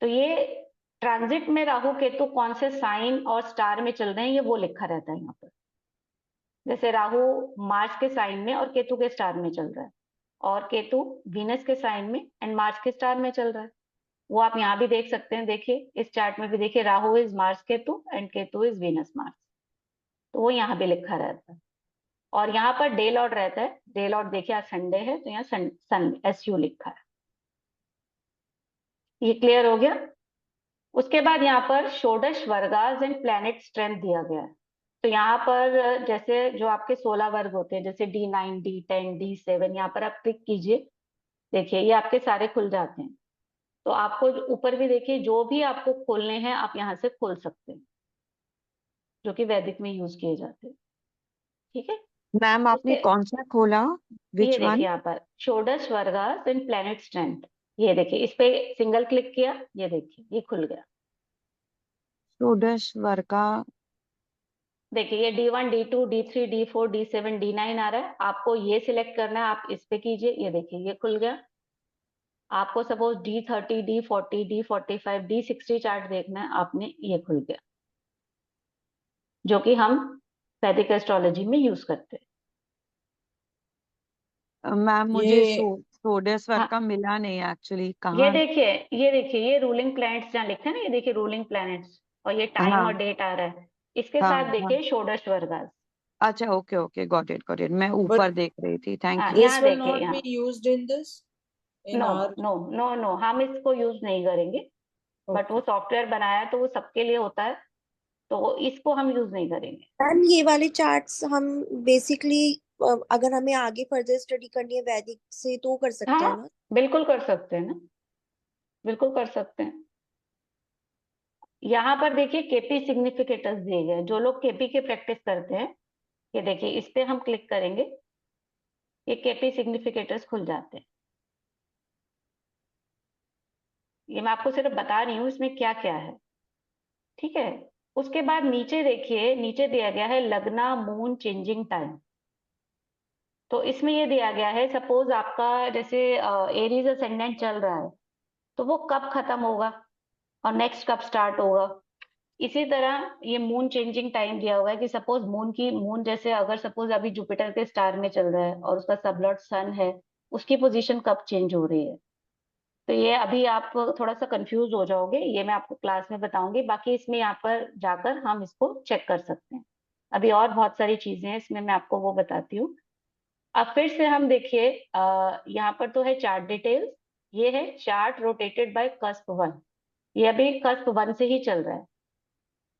तो ये ट्रांजिट में राहु केतु कौन से साइन और स्टार में चल रहे हैं, ये वो लिखा रहता है यहाँ पर। जैसे राहु मार्स के साइन में और केतु के स्टार में चल रहा है, और केतु वीनस के साइन में एंड मार्स के स्टार में चल रहा है। वो आप यहाँ भी देख सकते हैं, देखिए इस चार्ट में भी देखिए Rahu is Mars Ketu and Ketu is Venus Mars. तो वो यहाँ भी लिखा रहता है। और यहाँ पर डे लॉर्ड रहता है। डे लॉर्ड देखिए आज संडे है तो यहाँ सन SU लिखा है। ये क्लियर हो गया? उसके बाद यहाँ पर षोडश वर्गास एंड प्लैनेट स्ट्रेंथ दिया गया है। तो यहाँ पर जैसे जो आपके 16 वर्ग होते हैं, जैसे D9 D10 D7, यहाँ पर आप क्लिक कीजिए, देखिए ये आपके सारे खुल जाते हैं। तो आपको ऊपर भी देखिए जो भी आपको खोलने हैं आप यहाँ से खोल सकते हैं, जो कि वैदिक में यूज किए जाते हैं। ठीक है, मैम आपने उसके कौन सा खोला, ये विच देखिए वन? यहाँ पर षोडश वर्गास इन प्लैनेट स्ट्रेंथ। ये देखिए इस पे सिंगल क्लिक किया, ये देखिए ये खुल गया। षोडश वर्गा। देखिए ये D1 D2 D3 D4 D7 D9 आ रहा है, आपको ये सिलेक्ट करना है, आप इस पे कीजिए, ये देखिए ये खुल गया। आपको suppose D30 D40 D45 D60 chart देखना है, आपने ये खुल गया, जो कि हम वैदिक एस्ट्रोलॉजी में यूज करते हैं। मैम मुझे ये षोडश हाँ, वर्ग मिला नहीं एक्चुअली, ये कहाँ? देखिए, ये देखिए ये रूलिंग प्लैनेट्स जहाँ लिखा है ना, ये देखिए रूलिंग प्लैनेट्स, और ये टाइम और हाँ डेट आ रहा है, इसके हाँ साथ हाँ। देखिए षोडश वर्गास। अच्छा, ओके ओके, गॉट इट, मैं but ऊपर देख रही थी, थैंक हाँ यू। this यहाँ will देखिए, not be यहाँ used in this in no our no no no, हम इसको यूज नहीं करेंगे। बट वो okay. सॉफ्टवेयर बनाया है तो वो सबके लिए होता है, तो इसको हम यूज नहीं करेंगे। मैम ये वाले चार्ट्स हम बेसिकली अगर हमें आगे फर्दर स्टडी करनी है वैदिक से तो कर सकते हैं हाँ ना? बिल्कुल कर सकते हैं ना, बिल्कुल कर सकते हैं। यहाँ पर देखिए केपी सिग्निफिकेटर्स दिए गए हैं। जो लोग केपी की प्रैक्टिस करते हैं, ये देखिए इस पे हम क्लिक करेंगे, ये केपी सिग्निफिकेटर्स खुल जाते हैं। ये मैं आपको सिर्फ बता रही हूँ इसमें क्या क्या है। ठीक है, उसके बाद नीचे देखिए, नीचे दिया गया है लगना मून चेंजिंग टाइम। तो इसमें ये दिया गया है, सपोज आपका जैसे एरीज असेंडेंट चल रहा है, तो वो कब खत्म होगा और नेक्स्ट कब स्टार्ट होगा। इसी तरह ये मून चेंजिंग टाइम दिया हुआ है कि सपोज मून जैसे अगर सपोज अभी जुपिटर के स्टार में चल रहा है और उसका सबलॉर्ड सन है, उसकी पोजीशन कब चेंज हो रही है। तो ये अभी आप थोड़ा सा कंफ्यूज हो जाओगे, ये मैं आपको क्लास में बताऊंगी। बाकी इसमें यहाँ पर जाकर हम इसको चेक कर सकते हैं। अभी और बहुत सारी चीजें हैं इसमें, मैं आपको वो बताती हूँ। अब फिर से हम देखिए, यहाँ पर तो है चार्ट डिटेल्स। ये है चार्ट रोटेटेड बाय कस्प 1। ये अभी कस्प 1 से ही चल रहा है।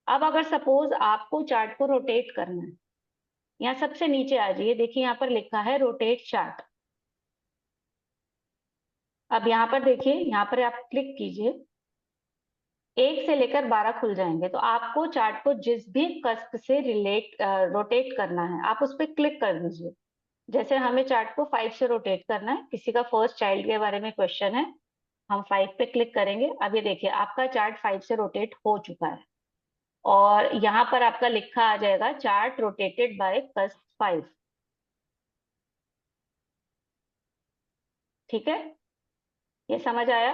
अब अगर सपोज आपको चार्ट को रोटेट करना है, यहाँ सबसे नीचे आ जाइए, देखिए यहाँ पर लिखा है रोटेट चार्ट। अब यहाँ पर देखिए, यहाँ पर आप क्लिक कीजिए, 1 से लेकर 12 खुल जाएंगे। तो आपको चार्ट को जिस भी कस्प से रोटेट करना है, आप उस पर क्लिक कर दीजिए। जैसे हमें चार्ट को 5 से रोटेट करना है, किसी का फर्स्ट चाइल्ड के बारे में क्वेश्चन है, हम 5 पे क्लिक करेंगे। अब ये देखिए आपका चार्ट 5 से रोटेट हो चुका है और यहाँ पर आपका लिखा आ जाएगा चार्ट रोटेटेड बाय कस्प 5। ठीक है, ये समझ आया।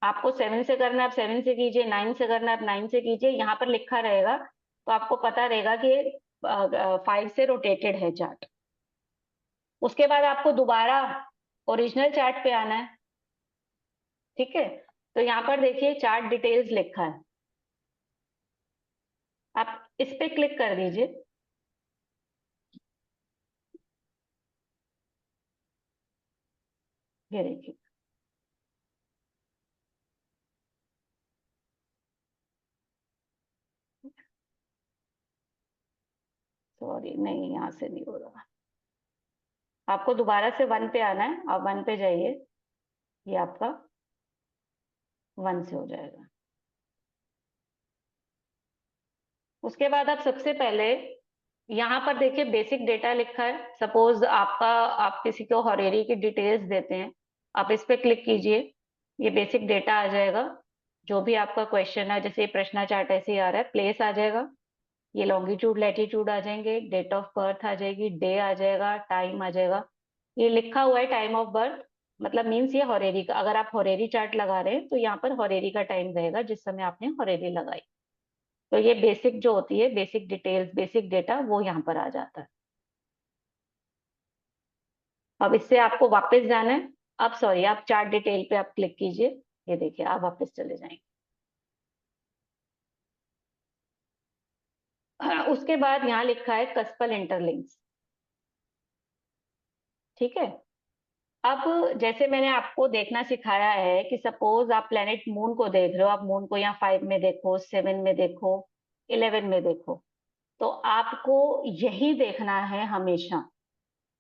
आपको 7 से करना है आप 7 से कीजिए, 9 से करना है आप 9 से कीजिए। यहाँ पर लिखा रहेगा तो आपको पता रहेगा कि 5 से रोटेटेड है चार्ट। उसके बाद आपको दोबारा ओरिजिनल चार्ट पे आना है। ठीक है, तो यहाँ पर देखिए चार्ट डिटेल्स लिखा है, आप इस पे क्लिक कर दीजिए। ये देखिए, सॉरी नहीं, यहाँ से नहीं हो रहा। आपको दोबारा से 1 पे आना है, आप 1 पे जाइए, ये आपका 1 से हो जाएगा। उसके बाद आप सबसे पहले यहाँ पर देखिए बेसिक डेटा लिखा है। सपोज आप किसी को हॉरेरी की डिटेल्स देते हैं, आप इस पे क्लिक कीजिए, ये बेसिक डेटा आ जाएगा। जो भी आपका क्वेश्चन है, जैसे प्रश्न चार्ट ऐसे ही आ रहा है, प्लेस आ जाएगा, ये लॉन्गिट्यूड लैटिट्यूड आ जाएंगे, डेट ऑफ बर्थ आ जाएगी, डे आ जाएगा, टाइम आ जाएगा। ये लिखा हुआ है टाइम ऑफ बर्थ, मतलब मीन्स ये हॉरेरी का, अगर आप हॉरेरी चार्ट लगा रहे हैं तो यहाँ पर हॉरेरी का टाइम रहेगा जिस समय आपने हॉरेरी लगाई। तो ये बेसिक जो होती है, बेसिक डिटेल्स, बेसिक डेटा, वो यहाँ पर आ जाता है। अब इससे आपको वापस जाना है। अब सॉरी, आप चार्ट डिटेल पे आप क्लिक कीजिए, ये देखिए आप वापस चले जाएंगे। उसके बाद यहाँ लिखा है कस्पल इंटरलिंक्स। ठीक है, अब जैसे मैंने आपको देखना सिखाया है कि सपोज आप प्लेनेट मून को देख रहे हो, आप मून को यहाँ 5 में देखो, 7 में देखो, 11 में देखो, तो आपको यही देखना है हमेशा।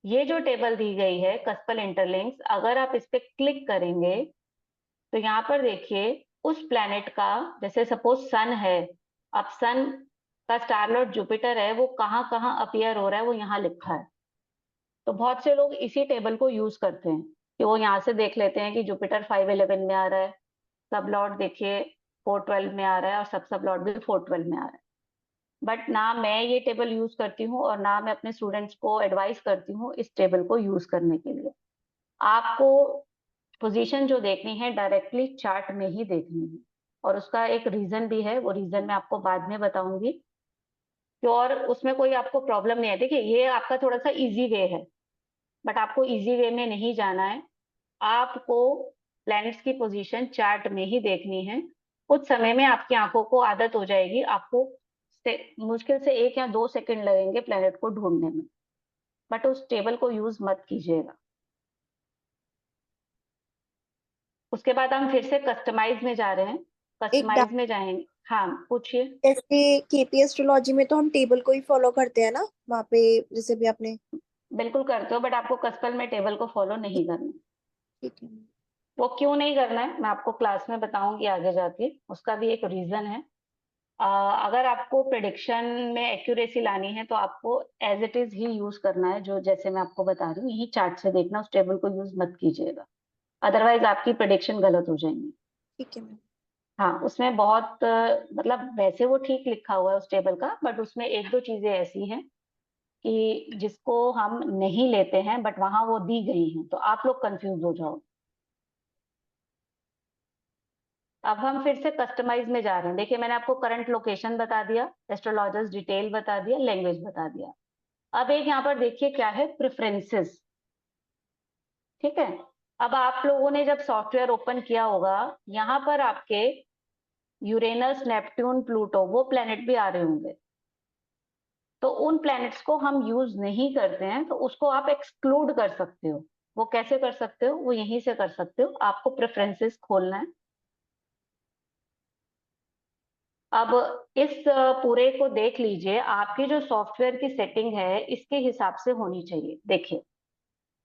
ये जो टेबल दी गई है कस्पल इंटरलिंक्स, अगर आप इस पे क्लिक करेंगे तो यहाँ पर देखिए उस प्लेनेट का, जैसे सपोज सन है, अब सन का स्टार लॉर्ड जुपिटर है, वो कहाँ कहाँ अपीयर हो रहा है वो यहाँ लिखा है। तो बहुत से लोग इसी टेबल को यूज करते हैं कि वो यहाँ से देख लेते हैं कि जुपिटर 511 में आ रहा है, सब लॉर्ड देखिए 412 में आ रहा है और सब लॉर्ड भी 412 में आ रहा है। बट ना मैं ये टेबल यूज करती हूँ और ना मैं अपने स्टूडेंट्स को एडवाइस करती हूँ इस टेबल को यूज करने के लिए। आपको पोजीशन जो देखनी है डायरेक्टली चार्ट में ही देखनी है, और उसका एक रीजन भी है, वो रीजन मैं आपको बाद में बताऊंगी कि, और उसमें कोई आपको प्रॉब्लम नहीं है। देखिए ये आपका थोड़ा सा इजी वे है, बट आपको इजी वे में नहीं जाना है। आपको प्लैनेट्स की पोजीशन चार्ट में ही देखनी है। कुछ समय में आपकी आंखों को आदत हो जाएगी, आपको मुश्किल से 1 या 2 सेकंड लगेंगे प्लैनेट को ढूंढने में, बट उस टेबल को यूज मत कीजिएगा। उसके बाद हम फिर से कस्टमाइज में जा रहे हैं, एक कस्टमाइज में जाएंगे। हाँ पूछिए। जैसे केपी एस्ट्रोलॉजी में तो हम टेबल को ही फॉलो करते हैं ना, वहाँ पे जैसे भी आपने। बिल्कुल करते हो, बट आपको कस्पल में टेबल को फॉलो नहीं करना। ठीक है। वो क्यों नहीं करना है मैं आपको क्लास में बताऊंगी आगे जाके, उसका भी एक रीजन है। अगर आपको प्रिडिक्शन में एक्यूरेसी लानी है तो आपको एज इट इज ही यूज करना है, जो जैसे मैं आपको बता रही हूँ यही चार्ट से देखना, उस टेबल को यूज मत कीजिएगा, अदरवाइज आपकी प्रिडिक्शन गलत हो जाएंगी। ठीक है मैम। हाँ उसमें बहुत मतलब वैसे वो ठीक लिखा हुआ है उस टेबल का, बट उसमें 1-2 चीजें ऐसी हैं कि जिसको हम नहीं लेते हैं बट वहां वो दी गई हैं, तो आप लोग कंफ्यूज हो जाओ। अब हम फिर से कस्टमाइज में जा रहे हैं। देखिए मैंने आपको करंट लोकेशन बता दिया, एस्ट्रोलॉजर्स डिटेल बता दिया, लैंग्वेज बता दिया। अब एक यहाँ पर देखिए क्या है, प्रेफरेंसेस। ठीक है, अब आप लोगों ने जब सॉफ्टवेयर ओपन किया होगा, यहाँ पर आपके यूरेनस, नेपट्टून, प्लूटो वो प्लेनेट भी आ रहे होंगे। तो उन प्लैनेट्स को हम यूज नहीं करते हैं, तो उसको आप एक्सक्लूड कर सकते हो। वो कैसे कर सकते हो? वो यहीं से कर सकते हो। आपको प्रेफरेंसेस खोलना है। अब इस पूरे को देख लीजिए, आपकी जो सॉफ्टवेयर की सेटिंग है इसके हिसाब से होनी चाहिए। देखिए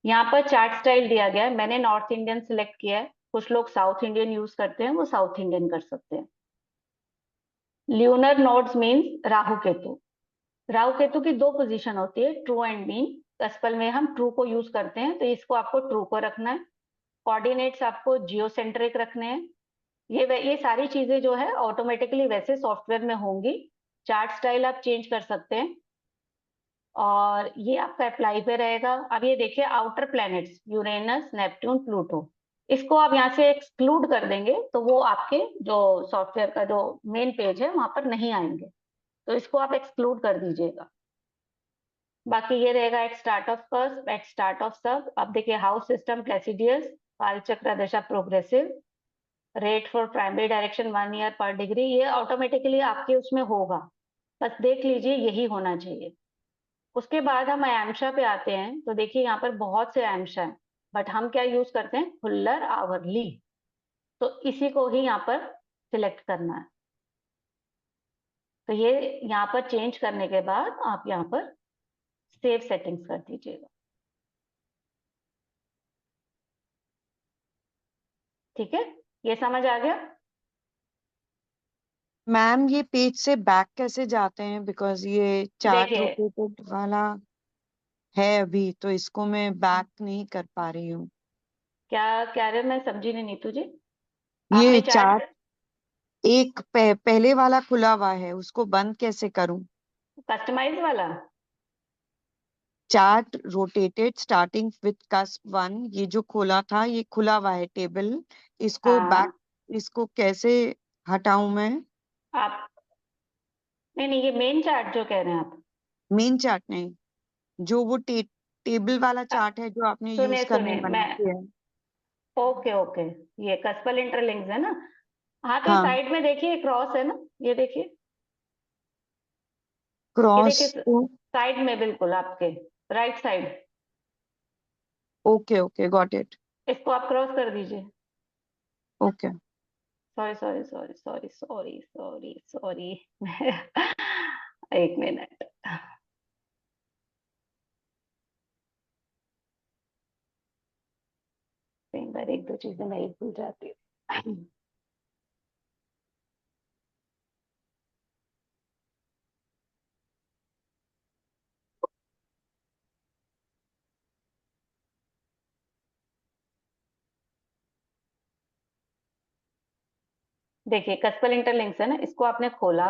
यहाँ पर चार्ट स्टाइल दिया गया है, मैंने नॉर्थ इंडियन सिलेक्ट किया है। कुछ लोग साउथ इंडियन यूज करते हैं, वो साउथ इंडियन कर सकते हैं। Lunar nodes means Rahu Ketu. Rahu Ketu की दो पोजीशन होती है, ट्रू एंड मीन। कस्पल में हम ट्रू को यूज करते हैं, तो इसको आपको ट्रू को रखना है। कोऑर्डिनेट्स आपको जियोसेंट्रिक रखने हैं। ये सारी चीजें जो है ऑटोमेटिकली वैसे सॉफ्टवेयर में होंगी। चार्ट स्टाइल आप चेंज कर सकते हैं और ये आपका अप्लाई पे रहेगा। अब ये देखिए outer planets Uranus, Neptune, Pluto, इसको आप यहाँ से एक्सक्लूड कर देंगे तो वो आपके जो सॉफ्टवेयर का जो मेन पेज है वहां पर नहीं आएंगे। तो इसको आप एक्सक्लूड कर दीजिएगा। बाकी ये रहेगा at start of first, at start of सब। अब देखिए हाउस सिस्टम प्लेसिडियस, काल चक्र दशा progressive, rate for primary direction 1 year पर डिग्री, ये ऑटोमेटिकली आपके उसमें होगा। बस देख लीजिए यही होना चाहिए। उसके बाद हम अयांशा पे आते हैं, तो देखिए यहाँ पर बहुत से अयांशा हैं, बट हम क्या यूज करते हैं, खुल्लर आवरली। तो इसी को ही यहाँ पर सिलेक्ट करना है। तो ये यहाँ पर चेंज करने के बाद आप यहाँ पर सेव सेटिंग्स कर दीजिएगा। ठीक है, ये समझ आ गया? मैम ये पेज से बैक कैसे जाते हैं? बिकॉज ये चार्ट देखिए रोटेटेड वाला है अभी, तो इसको मैं बैक नहीं कर पा रही हूँ। क्या कह रहे, मैं समझी नहीं नीतू जी। ये आपने चार्ट चार्ट एक पहले वाला खुला हुआ है, उसको बंद कैसे करूं? कस्टमाइज वाला? Chart rotated starting with cusp 1, ये जो खोला था ये खुला हुआ है टेबल, इसको बैक, हाँ इसको कैसे हटाऊं मैं? आप, नहीं नहीं, ये मेन चार्ट जो कह रहे हैं आप। मेन चार्ट नहीं, जो वो टेबल वाला चार्ट है जो आपने यूज सुने करने सुने मना मैं, किया है। ओके ओके, ये कस्पल इंटरलिंक्स है ना। हाँ तो हाँ, साइड में देखिए क्रॉस है ना, ये देखिए। ये क्रॉस देखिए तो साइड में बिल्कुल आपके right side, okay okay, got it. इसको आप क्रॉस कर दीजिए। Okay, sorry sorry sorry sorry sorry sorry sorry एक मिनट। कई बार एक दो चीजें मैं ही भूल जाती हूँ। देखिए कस्पल इंटरलिंक्स है ना, इसको आपने खोला।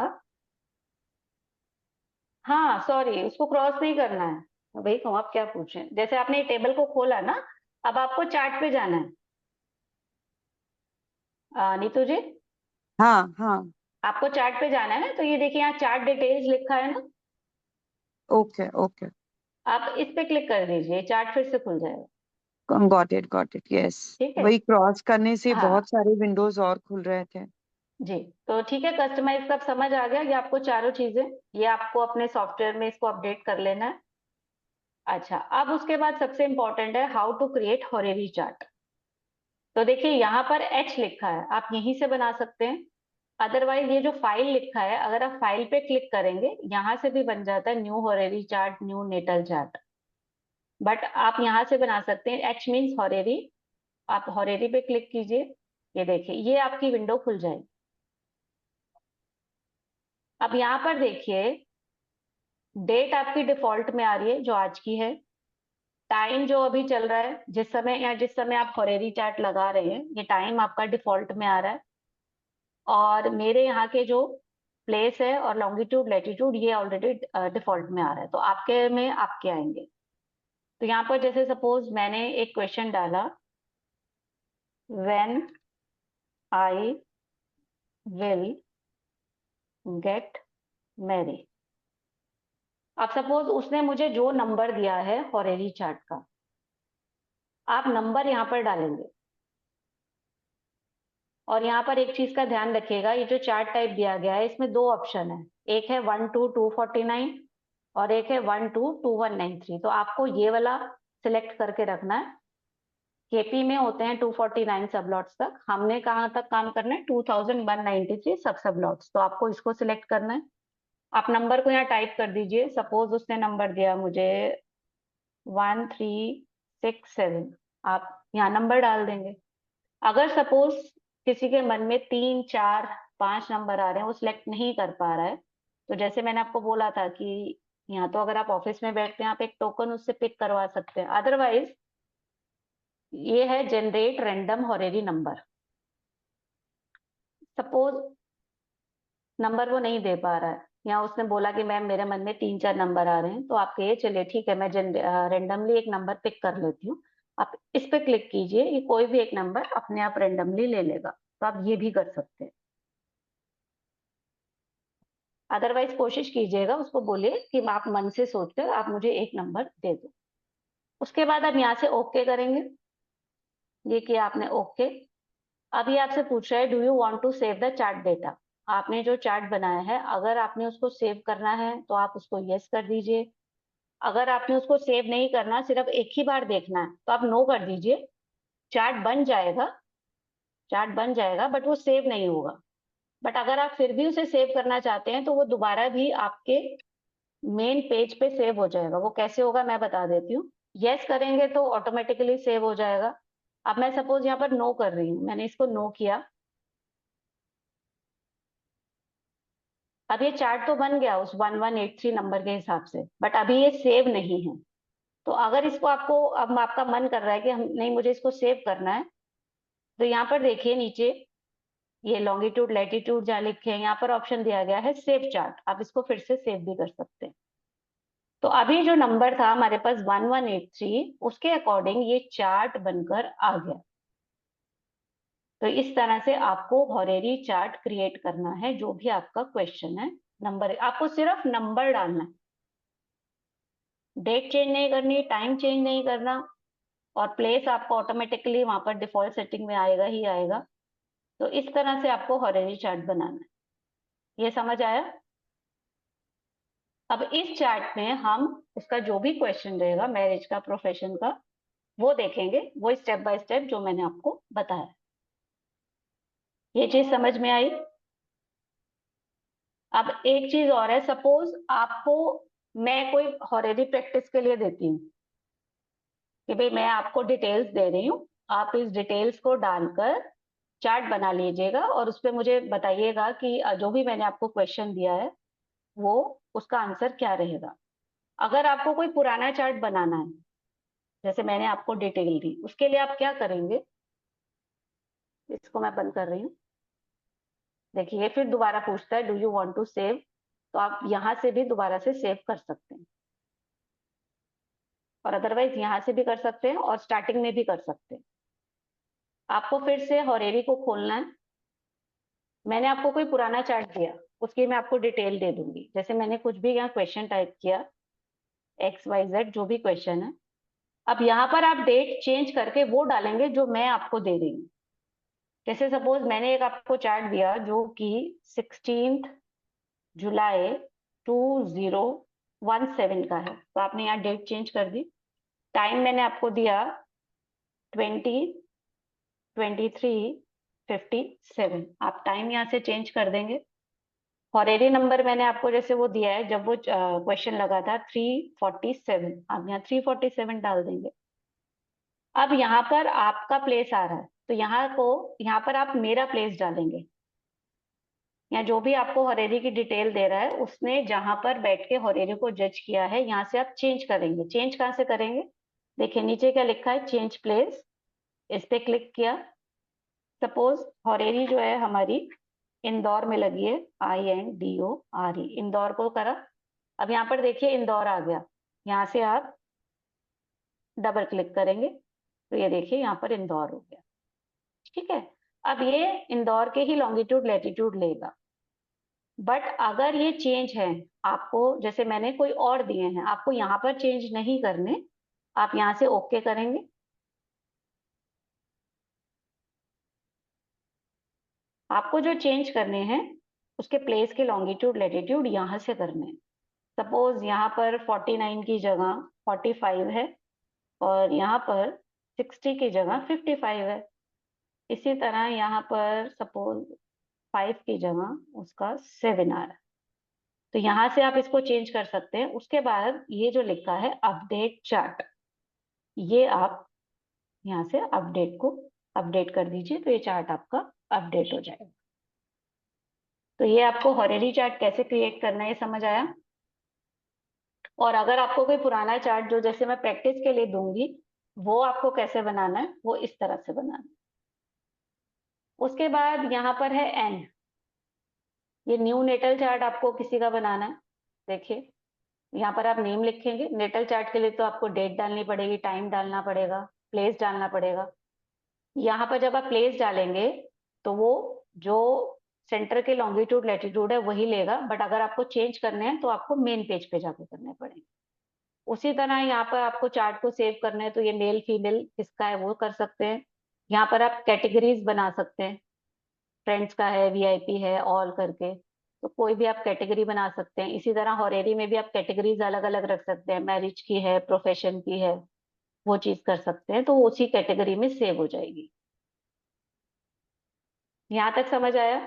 हाँ सॉरी, उसको क्रॉस नहीं करना है। भाई कहूँ आप क्या पूछें, जैसे आपने टेबल को खोला ना, अब आपको चार्ट पे जाना है। नीतू जी, हाँ हाँ, आपको चार्ट पे जाना है ना, तो ये देखिए यहाँ चार्ट डिटेल्स लिखा है ना, ओके ओके, आप इस पे क्लिक कर दीजिए, चार्ट फिर से खुल जाएगा। Got it, yes. ठीक है, वही क्रॉस करने से हाँ बहुत सारे विंडोज और खुल रहे थे। जी। तो ठीक है, कस्टमाइज का समझ आ गया। ये आपको चारों चीजें, ये आपको अपने सॉफ्टवेयर में इसको अपडेट कर लेना है। अच्छा, अब उसके बाद सबसे इंपॉर्टेंट है हाउ टू क्रिएट हॉरेरी चार्ट। तो देखिए यहाँ पर एच लिखा है, आप यहीं से बना सकते हैं। अदरवाइज ये जो फाइल लिखा है, अगर आप फाइल पे क्लिक करेंगे यहाँ से भी बन जाता है new horary chart, new natal chart. But आप यहाँ से बना सकते हैं, एच मीन्स हॉरेरी। आप हॉरेरी पे क्लिक कीजिए, ये देखिए ये आपकी विंडो खुल जाएगी। अब यहाँ पर देखिए डेट आपकी डिफॉल्ट में आ रही है जो आज की है। टाइम जो अभी चल रहा है, जिस समय या जिस समय आप हॉरेरी चार्ट लगा रहे हैं, ये टाइम आपका डिफॉल्ट में आ रहा है। और मेरे यहाँ के जो प्लेस है और लॉन्गिट्यूड लैटिट्यूड ये ऑलरेडी डिफॉल्ट में आ रहा है, तो आपके में आपके आएंगे। तो यहाँ पर जैसे सपोज मैंने एक क्वेश्चन डाला, when I will get Mary. अब सपोज उसने मुझे जो नंबर दिया है हॉरेरी चार्ट का, आप नंबर यहाँ पर डालेंगे। और यहाँ पर एक चीज का ध्यान रखिएगा, ये जो चार्ट टाइप दिया गया है इसमें दो ऑप्शन है, एक है 1 to 249 और एक है 1 to 2193। तो आपको ये वाला सिलेक्ट करके रखना है। केपी में होते हैं 249 सब लॉट्स तक, हमने कहाँ तक काम करना है 2193 सब लॉट्स, तो आपको इसको सिलेक्ट करना है। आप नंबर को यहाँ टाइप कर दीजिए। सपोज उसने नंबर दिया मुझे 1367, आप यहाँ नंबर डाल देंगे। अगर सपोज किसी के मन में 3, 4, 5 नंबर आ रहे हैं, वो सिलेक्ट नहीं कर पा रहा है, तो जैसे मैंने आपको बोला था कि यहाँ तो अगर आप ऑफिस में बैठते हैं आप एक टोकन उससे पिक करवा सकते हैं। अदरवाइज ये है generate random horary number. Suppose number वो नहीं दे पा रहा है, या उसने बोला कि मैम मेरे मन में 3, 4 नंबर आ रहे हैं, तो आप कहिए चलिए ठीक है मैं रेंडमली एक नंबर पिक कर लेती हूँ। आप इस पे क्लिक कीजिए, ये कोई भी एक नंबर अपने आप रेंडमली ले लेगा। तो आप ये भी कर सकते हैं। अदरवाइज कोशिश कीजिएगा, उसको बोलिए कि आप मन से सोचकर आप मुझे एक नंबर दे दो। उसके बाद आप यहाँ से ओके करेंगे। ये किया आपने ओके। अब ये आपसे पूछ रहा है do you want to save the chart data. आपने जो चार्ट बनाया है अगर आपने उसको सेव करना है तो आप उसको यस कर दीजिए। अगर आपने उसको सेव नहीं करना, सिर्फ एक ही बार देखना है, तो आप नो कर दीजिए। चार्ट बन जाएगा, चार्ट बन जाएगा बट वो सेव नहीं होगा। बट अगर आप फिर भी उसे सेव करना चाहते हैं तो वो दोबारा भी आपके मेन पेज पे सेव हो जाएगा। वो कैसे होगा मैं बता देती हूँ। यस करेंगे तो ऑटोमेटिकली सेव हो जाएगा। अब मैं सपोज यहाँ पर नो कर रही हूँ, मैंने इसको नो किया। अब ये चार्ट तो बन गया उस 1183 नंबर के हिसाब से, बट अभी ये सेव नहीं है। तो अगर इसको आपको अब आपका मन कर रहा है कि हम नहीं मुझे इसको सेव करना है, तो यहाँ पर देखिए नीचे ये लॉन्गिट्यूड लैटिट्यूड जहाँ लिखे हैं यहाँ पर ऑप्शन दिया गया है सेव चार्ट। आप इसको फिर से सेव भी कर सकते हैं। तो अभी जो नंबर था हमारे पास 1183, उसके अकॉर्डिंग ये चार्ट बनकर आ गया। तो इस तरह से आपको हॉरेरी चार्ट क्रिएट करना है। जो भी आपका क्वेश्चन है, नंबर आपको सिर्फ नंबर डालना है, डेट चेंज नहीं करनी, टाइम चेंज नहीं करना, और प्लेस आपको ऑटोमेटिकली वहां पर डिफॉल्ट सेटिंग में आएगा ही आएगा। तो इस तरह से आपको हॉरेरी चार्ट बनाना है। ये समझ आया? अब इस चार्ट में हम उसका जो भी क्वेश्चन रहेगा मैरिज का, प्रोफेशन का, वो देखेंगे, वो स्टेप बाय स्टेप जो मैंने आपको बताया। ये चीज समझ में आई? अब एक चीज और है, सपोज आपको मैं कोई हॉरेरी प्रैक्टिस के लिए देती हूँ कि भाई मैं आपको डिटेल्स दे रही हूँ, आप इस डिटेल्स को डालकर चार्ट बना लीजिएगा और उस पर मुझे बताइएगा कि जो भी मैंने आपको क्वेश्चन दिया है वो उसका आंसर क्या रहेगा। अगर आपको कोई पुराना चार्ट बनाना है, जैसे मैंने आपको डिटेल दी, उसके लिए आप क्या करेंगे, इसको मैं बंद कर रही हूँ। देखिए फिर दोबारा पूछता है do you want to save, तो आप यहाँ से भी दोबारा से सेव कर सकते हैं, और अदरवाइज यहाँ से भी कर सकते हैं और स्टार्टिंग में भी कर सकते हैं। आपको फिर से हॉरेरी को खोलना है। मैंने आपको कोई पुराना चार्ट दिया, उसकी मैं आपको डिटेल दे दूंगी। जैसे मैंने कुछ भी यहाँ क्वेश्चन टाइप किया, XYZ जो भी क्वेश्चन है, अब यहाँ पर आप डेट चेंज करके वो डालेंगे जो मैं आपको दे रही हूँ। जैसे सपोज मैंने एक आपको चार्ट दिया जो कि 16 जुलाई 2017 का है, तो आपने यहाँ डेट चेंज कर दी। टाइम मैंने आपको दिया 20:23:57, आप टाइम यहाँ से चेंज कर देंगे। हॉरेरी नंबर मैंने आपको जैसे वो दिया है, जब वो क्वेश्चन लगा था 347, आप यहाँ 347 डाल देंगे। अब यहाँ पर आपका प्लेस आ रहा है, तो यहाँ पर आप मेरा प्लेस डालेंगे। या जो भी आपको हॉरेरी की डिटेल दे रहा है उसने जहां पर बैठ के हॉरेरी को जज किया है, यहाँ से आप चेंज करेंगे। चेंज कहाँ से करेंगे, देखिए नीचे क्या लिखा है, चेंज प्लेस, इस पे क्लिक किया। सपोज हॉरेरी जो है हमारी इंदौर में लगी है, INDORE, इंदौर को करा। अब यहाँ पर देखिए इंदौर आ गया, यहाँ से आप डबल क्लिक करेंगे तो ये देखिए यहाँ पर इंदौर हो गया। ठीक है, अब ये इंदौर के ही लॉन्गिट्यूड लैटिट्यूड लेगा। बट अगर ये चेंज है, आपको जैसे मैंने कोई और दिए हैं, आपको यहाँ पर चेंज नहीं करने, आप यहाँ से ओके करेंगे। आपको जो चेंज करने हैं उसके प्लेस के लॉन्गिट्यूड लैटिट्यूड यहाँ से करने हैं। सपोज यहाँ पर 49 की जगह 45 है और यहाँ पर 60 की जगह 55 है। इसी तरह यहाँ पर सपोज 5 की जगह उसका 7 आ रहा है, तो यहाँ से आप इसको चेंज कर सकते हैं। उसके बाद ये जो लिखा है अपडेट चार्ट, ये आप यहाँ से अपडेट को अपडेट कर दीजिए, तो ये चार्ट आपका अपडेट हो जाएगा। तो ये आपको हॉरेरी चार्ट कैसे क्रिएट करना है ये समझ आया। और अगर आपको कोई पुराना चार्ट जो जैसे मैं प्रैक्टिस के लिए दूंगी, वो आपको कैसे बनाना है, वो इस तरह से बनाना है। उसके बाद यहाँ पर है एन, ये न्यू नेटल चार्ट आपको किसी का बनाना है। देखिए यहाँ पर आप नेम लिखेंगे। नेटल चार्ट के लिए तो आपको डेट डालनी पड़ेगी, टाइम डालना पड़ेगा, प्लेस डालना पड़ेगा। यहाँ पर जब आप प्लेस डालेंगे तो वो जो सेंटर के लॉन्गिट्यूड लैटिट्यूड है वही लेगा, बट अगर आपको चेंज करने हैं तो आपको मेन पेज पे जाके करने पड़ेंगे। उसी तरह यहाँ पर आपको चार्ट को सेव करना है तो ये मेल फीमेल किसका है वो कर सकते हैं। यहाँ पर आप कैटेगरीज बना सकते हैं, फ्रेंड्स का है, VIP है, ऑल करके, तो कोई भी आप कैटेगरी बना सकते हैं। इसी तरह हॉरेरी में भी आप कैटेगरीज अलग अलग रख सकते हैं, मैरिज की है, प्रोफेशन की है, वो चीज कर सकते हैं, तो वो उसी कैटेगरी में सेव हो जाएगी। यहाँ तक समझ आया।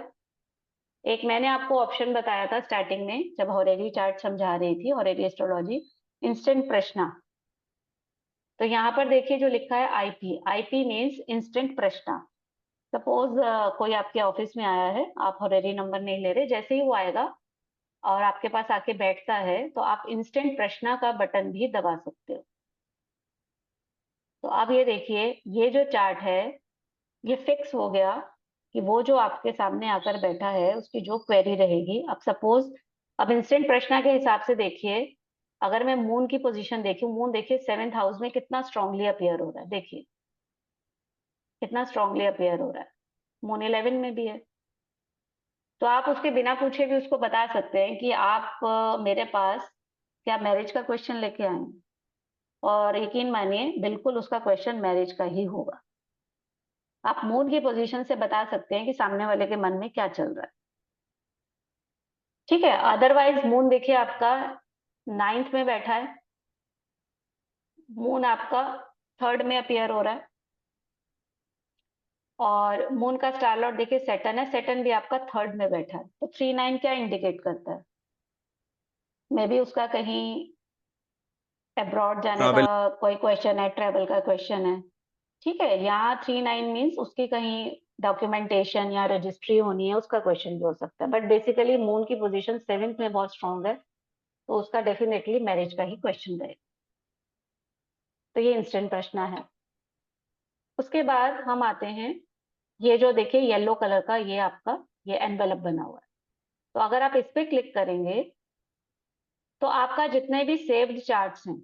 एक मैंने आपको ऑप्शन बताया था स्टार्टिंग में जब हॉरेरी चार्ट समझा रही थी, हॉरेरी एस्ट्रोलॉजी, इंस्टेंट प्रश्न। तो यहाँ पर देखिए जो लिखा है IP मीन्स इंस्टेंट प्रश्न। सपोज कोई आपके ऑफिस में आया है, आप हॉरेरी नंबर नहीं ले रहे, जैसे ही वो आएगा और आपके पास आके बैठता है तो आप इंस्टेंट प्रश्न का बटन भी दबा सकते हो। तो अब ये देखिए ये जो चार्ट है ये फिक्स हो गया कि वो जो आपके सामने आकर बैठा है उसकी जो क्वेरी रहेगी। अब सपोज अब इंस्टेंट प्रश्न के हिसाब से देखिए, अगर मैं मून की पोजीशन देखूं, मून देखिए 7th हाउस में कितना स्ट्रांगली अपीयर हो रहा है, देखिए कितना स्ट्रांगली अपीयर हो रहा है। मून 11 में भी है, तो आप उसके बिना पूछे भी उसको बता सकते हैं कि आप मेरे पास क्या मैरिज का क्वेश्चन लेके आए हैं, और यकीन मानिए बिल्कुल उसका क्वेश्चन मैरिज का ही होगा। आप मून की पोजीशन से बता सकते हैं कि सामने वाले के मन में क्या चल रहा है। ठीक है, अदरवाइज मून देखिए आपका 9th में बैठा है, मून आपका 3rd में अपीयर हो रहा है, और मून का स्टार लॉर्ड देखिए सैटर्न है, सैटर्न भी आपका 3rd में बैठा है। तो 3-9 क्या इंडिकेट करता है, मे बी उसका कहीं अब्रॉड जाने हाँ का कोई क्वेश्चन है, ट्रेवल का क्वेश्चन है। ठीक है, यहाँ 3-9 मीन्स उसकी कहीं डॉक्यूमेंटेशन या रजिस्ट्री होनी है, उसका क्वेश्चन भी हो सकता है। बट बेसिकली मून की पोजीशन 7th में बहुत स्ट्रांग है, तो उसका डेफिनेटली मैरिज का ही क्वेश्चन रहेगा। तो ये इंस्टेंट प्रश्न है। उसके बाद हम आते हैं, ये जो देखिए येलो कलर का ये आपका ये एनवेलप बना हुआ है, तो अगर आप इस पे क्लिक करेंगे तो आपका जितने भी सेव्ड चार्ट्स हैं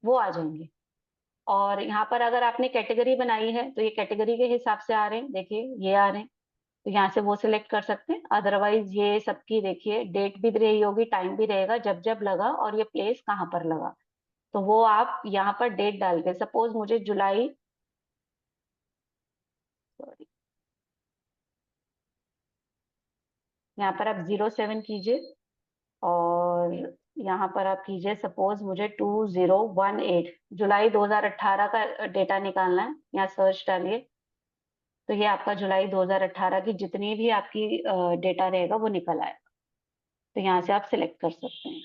वो आ जाएंगे। और यहाँ पर अगर आपने कैटेगरी बनाई है तो ये कैटेगरी के हिसाब से आ रहे हैं, देखिए ये आ रहे हैं, तो यहाँ से वो सिलेक्ट कर सकते हैं। अदरवाइज ये सबकी देखिए डेट भी रही होगी, टाइम भी रहेगा, जब जब लगा और ये प्लेस कहाँ पर लगा, तो वो आप यहाँ पर डेट डाल के, सपोज मुझे जुलाई, सॉरी, यहाँ पर आप 07 कीजिए और यहाँ पर आप कीजिए सपोज मुझे 2018, जुलाई 2018 का डेटा निकालना है, यहाँ सर्च डालिए, तो ये आपका जुलाई 2018 की जितनी भी आपकी डेटा रहेगा वो निकल आएगा। तो यहाँ से आप सिलेक्ट कर सकते हैं।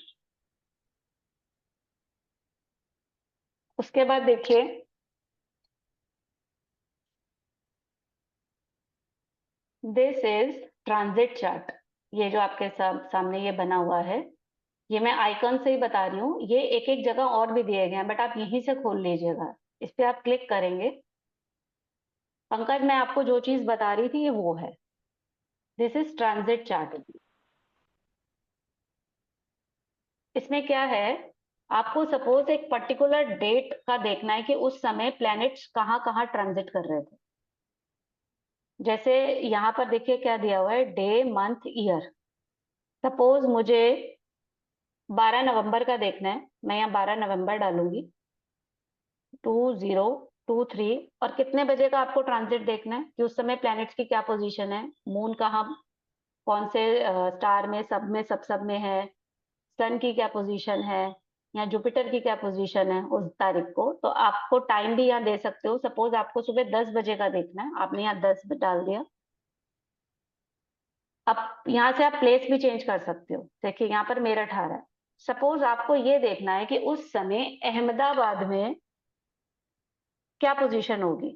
उसके बाद देखिए दिस इज ट्रांजिट चार्ट, ये जो आपके सामने ये बना हुआ है, ये मैं आइकन से ही बता रही हूँ, ये एक एक जगह और भी दिए गए हैं, बट आप यहीं से खोल लीजिएगा। इस पे आप क्लिक करेंगे, पंकज मैं आपको जो चीज बता रही थी ये वो है, दिस इज ट्रांजिट चार्ट। इसमें क्या है, आपको सपोज एक पर्टिकुलर डेट का देखना है कि उस समय प्लैनेट्स कहाँ कहाँ ट्रांजिट कर रहे थे। जैसे यहाँ पर देखिए क्या दिया हुआ है, डे मंथ ईयर। सपोज मुझे 12 नवंबर का देखना है, मैं यहाँ 12 नवंबर डालूंगी, 2023। और कितने बजे का आपको ट्रांजिट देखना है कि उस समय प्लैनेट्स की क्या पोजीशन है, मून कहाँ, कौन से स्टार में, सब में है, सन की क्या पोजीशन है, या जुपिटर की क्या पोजीशन है उस तारीख को। तो आपको टाइम भी यहाँ दे सकते हो। सपोज आपको सुबह 10 बजे का देखना है, आपने यहाँ 10 डाल दिया। अब यहाँ से आप प्लेस भी चेंज कर सकते हो। देखिए यहाँ पर मेरठ आ रहा है। सपोज आपको ये देखना है कि उस समय अहमदाबाद में क्या पोजीशन होगी,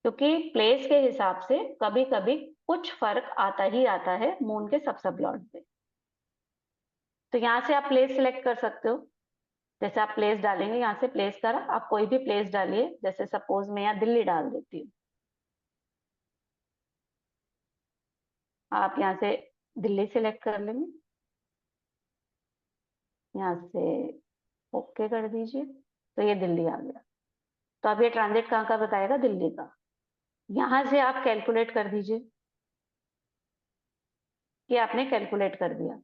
क्योंकि प्लेस के हिसाब से कभी कभी कुछ फर्क आता ही आता है मून के सब लॉर्ड पे। तो यहाँ से आप प्लेस सिलेक्ट कर सकते हो। जैसे आप प्लेस डालेंगे, यहाँ से प्लेस करा, आप कोई भी प्लेस डालिए। जैसे सपोज मैं यहाँ दिल्ली डाल देती हूँ, आप यहाँ से दिल्ली सिलेक्ट कर लेंगे, यहाँ से ओके कर दीजिए, तो ये दिल्ली आ गया। तो अब ये ट्रांजिट कहाँ का बताएगा, दिल्ली का। यहाँ से आप कैलकुलेट कर दीजिए कि आपने कैलकुलेट कर दिया।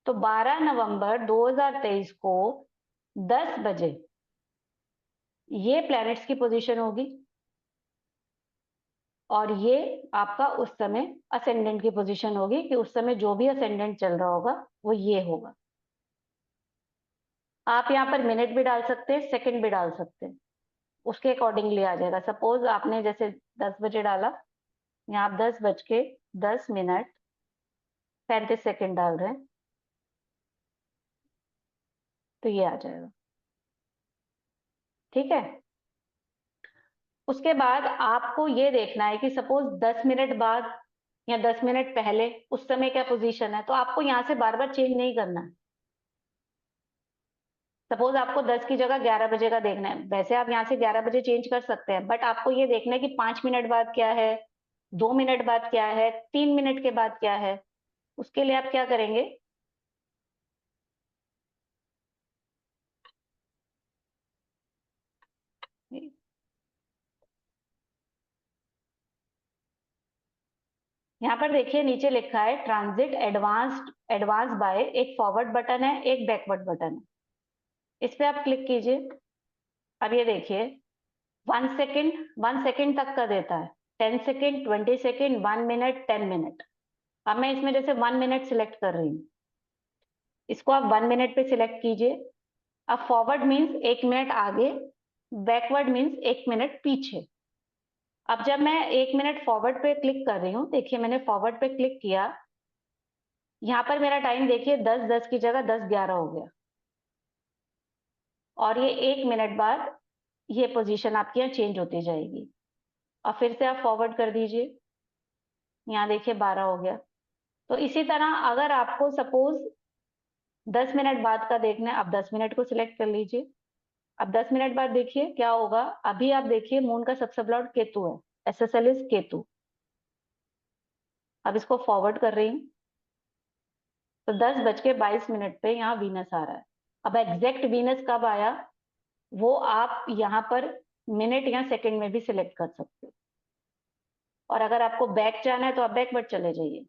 तो 12 नवंबर 2023 को 10 बजे ये प्लैनेट्स की पोजीशन होगी, और ये आपका उस समय असेंडेंट की पोजीशन होगी कि उस समय जो भी असेंडेंट चल रहा होगा वो ये होगा। आप यहाँ पर मिनट भी डाल सकते हैं, सेकंड भी डाल सकते हैं, उसके अकॉर्डिंगली आ जाएगा। सपोज आपने जैसे 10 बजे डाला, यहाँ आप 10 बज के 10 मिनट 35 सेकंड डाल रहे हैं, तो ये आ जाएगा। ठीक है। उसके बाद आपको ये देखना है कि सपोज 10 मिनट बाद या 10 मिनट पहले उस समय क्या पोजीशन है। तो आपको यहाँ से बार बार चेंज नहीं करना है। सपोज आपको 10 की जगह 11 बजे का देखना है, वैसे आप यहाँ से 11 बजे चेंज कर सकते हैं, बट आपको ये देखना है कि 5 मिनट बाद क्या है, 2 मिनट बाद क्या है, 3 मिनट के बाद क्या है। उसके लिए आप क्या करेंगे, यहाँ पर देखिए नीचे लिखा है ट्रांजिट एडवांस बाय, एक फॉरवर्ड बटन है, एक बैकवर्ड बटन है। इस पे आप क्लिक कीजिए। अब ये देखिए 1 सेकेंड तक का देता है, 10 सेकेंड, 20 सेकेंड, 1 मिनट, 10 मिनट। अब मैं इसमें जैसे 1 मिनट सिलेक्ट कर रही हूँ, इसको आप 1 मिनट पे सिलेक्ट कीजिए। अब फॉरवर्ड मीन्स 1 मिनट आगे, बैकवर्ड मीन्स 1 मिनट पीछे। अब जब मैं 1 मिनट फॉरवर्ड पे क्लिक कर रही हूँ, देखिए मैंने फॉरवर्ड पे क्लिक किया, यहाँ पर मेरा टाइम देखिए 10:10 की जगह 10:11 हो गया। और ये 1 मिनट बाद ये पोजीशन आपकी यहाँ चेंज होती जाएगी। और फिर से आप फॉरवर्ड कर दीजिए, यहाँ देखिए 12 हो गया। तो इसी तरह अगर आपको सपोज 10 मिनट बाद का देखना है, आप 10 मिनट को सिलेक्ट कर लीजिए। अब 10 मिनट बाद देखिए क्या होगा। अभी आप देखिए मून का सबसे बड़ा लॉर्ड केतु है, SSL इज केतु। अब इसको फॉरवर्ड कर रही हूँ, तो 10:22 पे यहाँ वीनस आ रहा है। अब एग्जैक्ट वीनस कब आया वो आप यहाँ पर मिनट या सेकंड में भी सिलेक्ट कर सकते हो। और अगर आपको बैक जाना है तो आप बैकवर्ड चले जाइए,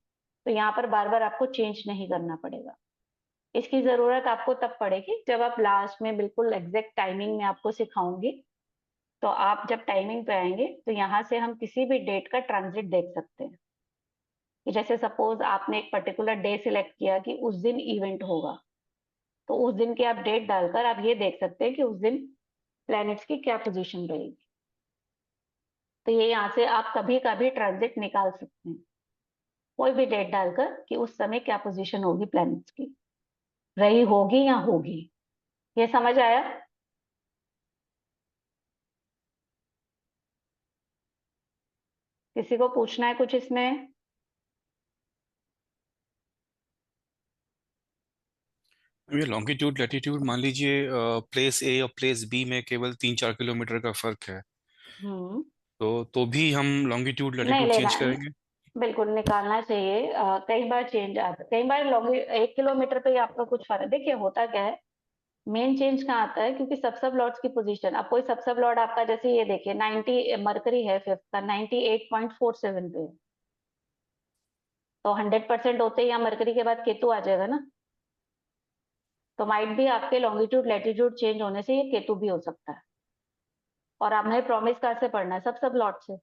तो यहाँ पर बार बार आपको चेंज नहीं करना पड़ेगा। इसकी जरूरत आपको तब पड़ेगी जब आप लास्ट में बिल्कुल एग्जैक्ट टाइमिंग में आपको सिखाऊंगी। तो आप जब टाइमिंग पे आएंगे तो यहाँ से हम किसी भी डेट का ट्रांजिट देख सकते हैं। कि जैसे सपोज आपने एक पर्टिकुलर डे सिलेक्ट किया कि उस दिन इवेंट होगा, तो उस दिन की आप डेट डालकर आप ये देख सकते हैं कि उस दिन प्लैनेट्स की क्या पोजीशन रहेगी। तो ये यहाँ से आप कभी कभी ट्रांजिट निकाल सकते हैं, कोई भी डेट डालकर कि उस समय क्या पोजीशन होगी प्लैनेट्स की, रही होगी या होगी। ये समझ आया। किसी को पूछना है कुछ इसमें? ये लॉन्गिट्यूड लैटिट्यूड मान लीजिए प्लेस ए और प्लेस बी में केवल 3-4 किलोमीटर का फर्क है, हम्म तो भी हम लॉन्गिट्यूड नहीं लैटिट्यूड लेना, चेंज करेंगे? बिल्कुल निकालना चाहिए। कई बार चेंज आता, कई बार लॉन्ग 1 किलोमीटर पे ही आपका कुछ फर्क। देखिए होता क्या है, मेन चेंज कहाँ आता है, क्योंकि सब लॉर्ड्स की पोजीशन, अब कोई सब लॉर्ड आपका, जैसे ये देखिए 90 मरकरी है फिफ्थ का, 98.47 पे है। तो 100% होते ही यहाँ मरकरी के बाद केतु आ जाएगा ना। तो माइट भी आपके लॉन्गिट्यूड लैटिट्यूड चेंज होने से ये केतु भी हो सकता है। और आपने प्रॉमिस कहाँ से पढ़ना है, सब लॉर्ड से।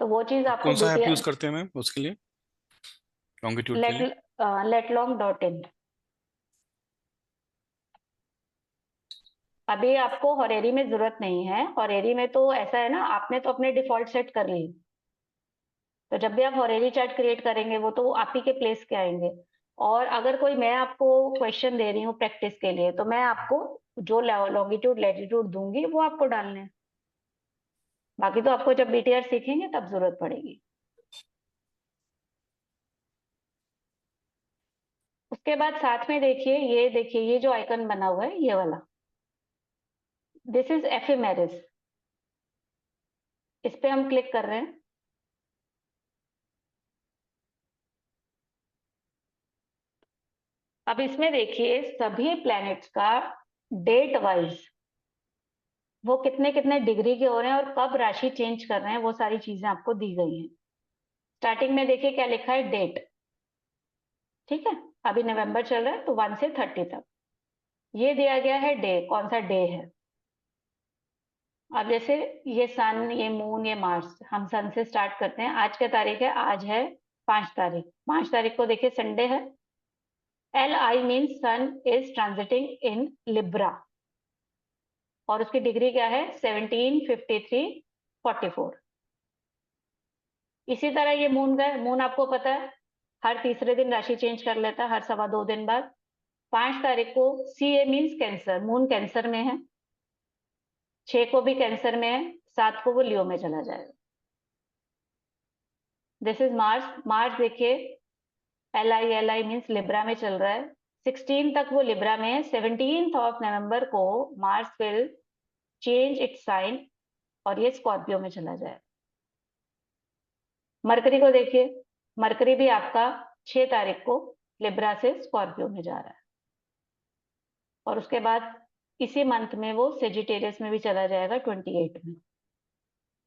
तो वो चीज आप आपको कौन सा ऐप यूज बीटीआर करते हैं मैम उसके लिए, लॉन्गिट्यूड के लेट लिए? letlong.in। अभी आपको हॉरेरी में जरूरत नहीं है। हॉरेरी में तो ऐसा है ना, आपने तो अपने डिफॉल्ट सेट कर ली। तो जब भी आप हॉरेरी चार्ट क्रिएट करेंगे वो तो आप ही के प्लेस के आएंगे। और अगर कोई, मैं आपको क्वेश्चन दे रही हूँ प्रैक्टिस के लिए, तो मैं आपको जो लॉन्गिट्यूड लैटिट्यूड दूंगी वो आपको डालने हैं। बाकी तो आपको जब बीटीआर सीखेंगे तब जरूरत पड़ेगी। उसके बाद साथ में देखिए ये जो आइकन बना हुआ है ये वाला, दिस इज एफिमेरिस। इस पे हम क्लिक कर रहे हैं। अब इसमें देखिए सभी प्लैनेट्स का डेट वाइज वो कितने कितने डिग्री के हो रहे हैं और कब राशि चेंज कर रहे हैं, वो सारी चीजें आपको दी गई हैं। स्टार्टिंग में देखिए क्या लिखा है, डेट। ठीक है, अभी नवंबर चल रहा है तो 1 से 30 तक ये दिया गया है डे, कौन सा डे है। अब जैसे ये सन, ये मून, ये मार्स, हम सन से स्टार्ट करते हैं। आज क्या तारीख है, आज है 5 तारीख। 5 तारीख को देखिए संडे है। LI means sun is transiting in Libra और उसकी डिग्री क्या है, 1753/44। इसी तरह ये मून का है। मून आपको पता है हर तीसरे दिन राशि चेंज कर लेता है, हर 2.25 दिन बाद। 5 तारीख को CA means cancer, moon cancer में है। 6 को भी कैंसर में है, 7 को वो लियो में चला जाएगा। This is Mars. मार्स देखिए LI मीन्स लिब्रा में चल रहा है। 16 तक वो लिब्रा में है। 17 नवंबर को Mars will change its sign और ये स्कॉर्पियो में चला जाएगा। मरकरी को देखिए, मरकरी भी आपका 6 तारीख को लिब्रा से स्कॉर्पियो में जा रहा है और उसके बाद इसी मंथ में वो सेजिटेरियस में भी चला जाएगा 28 में।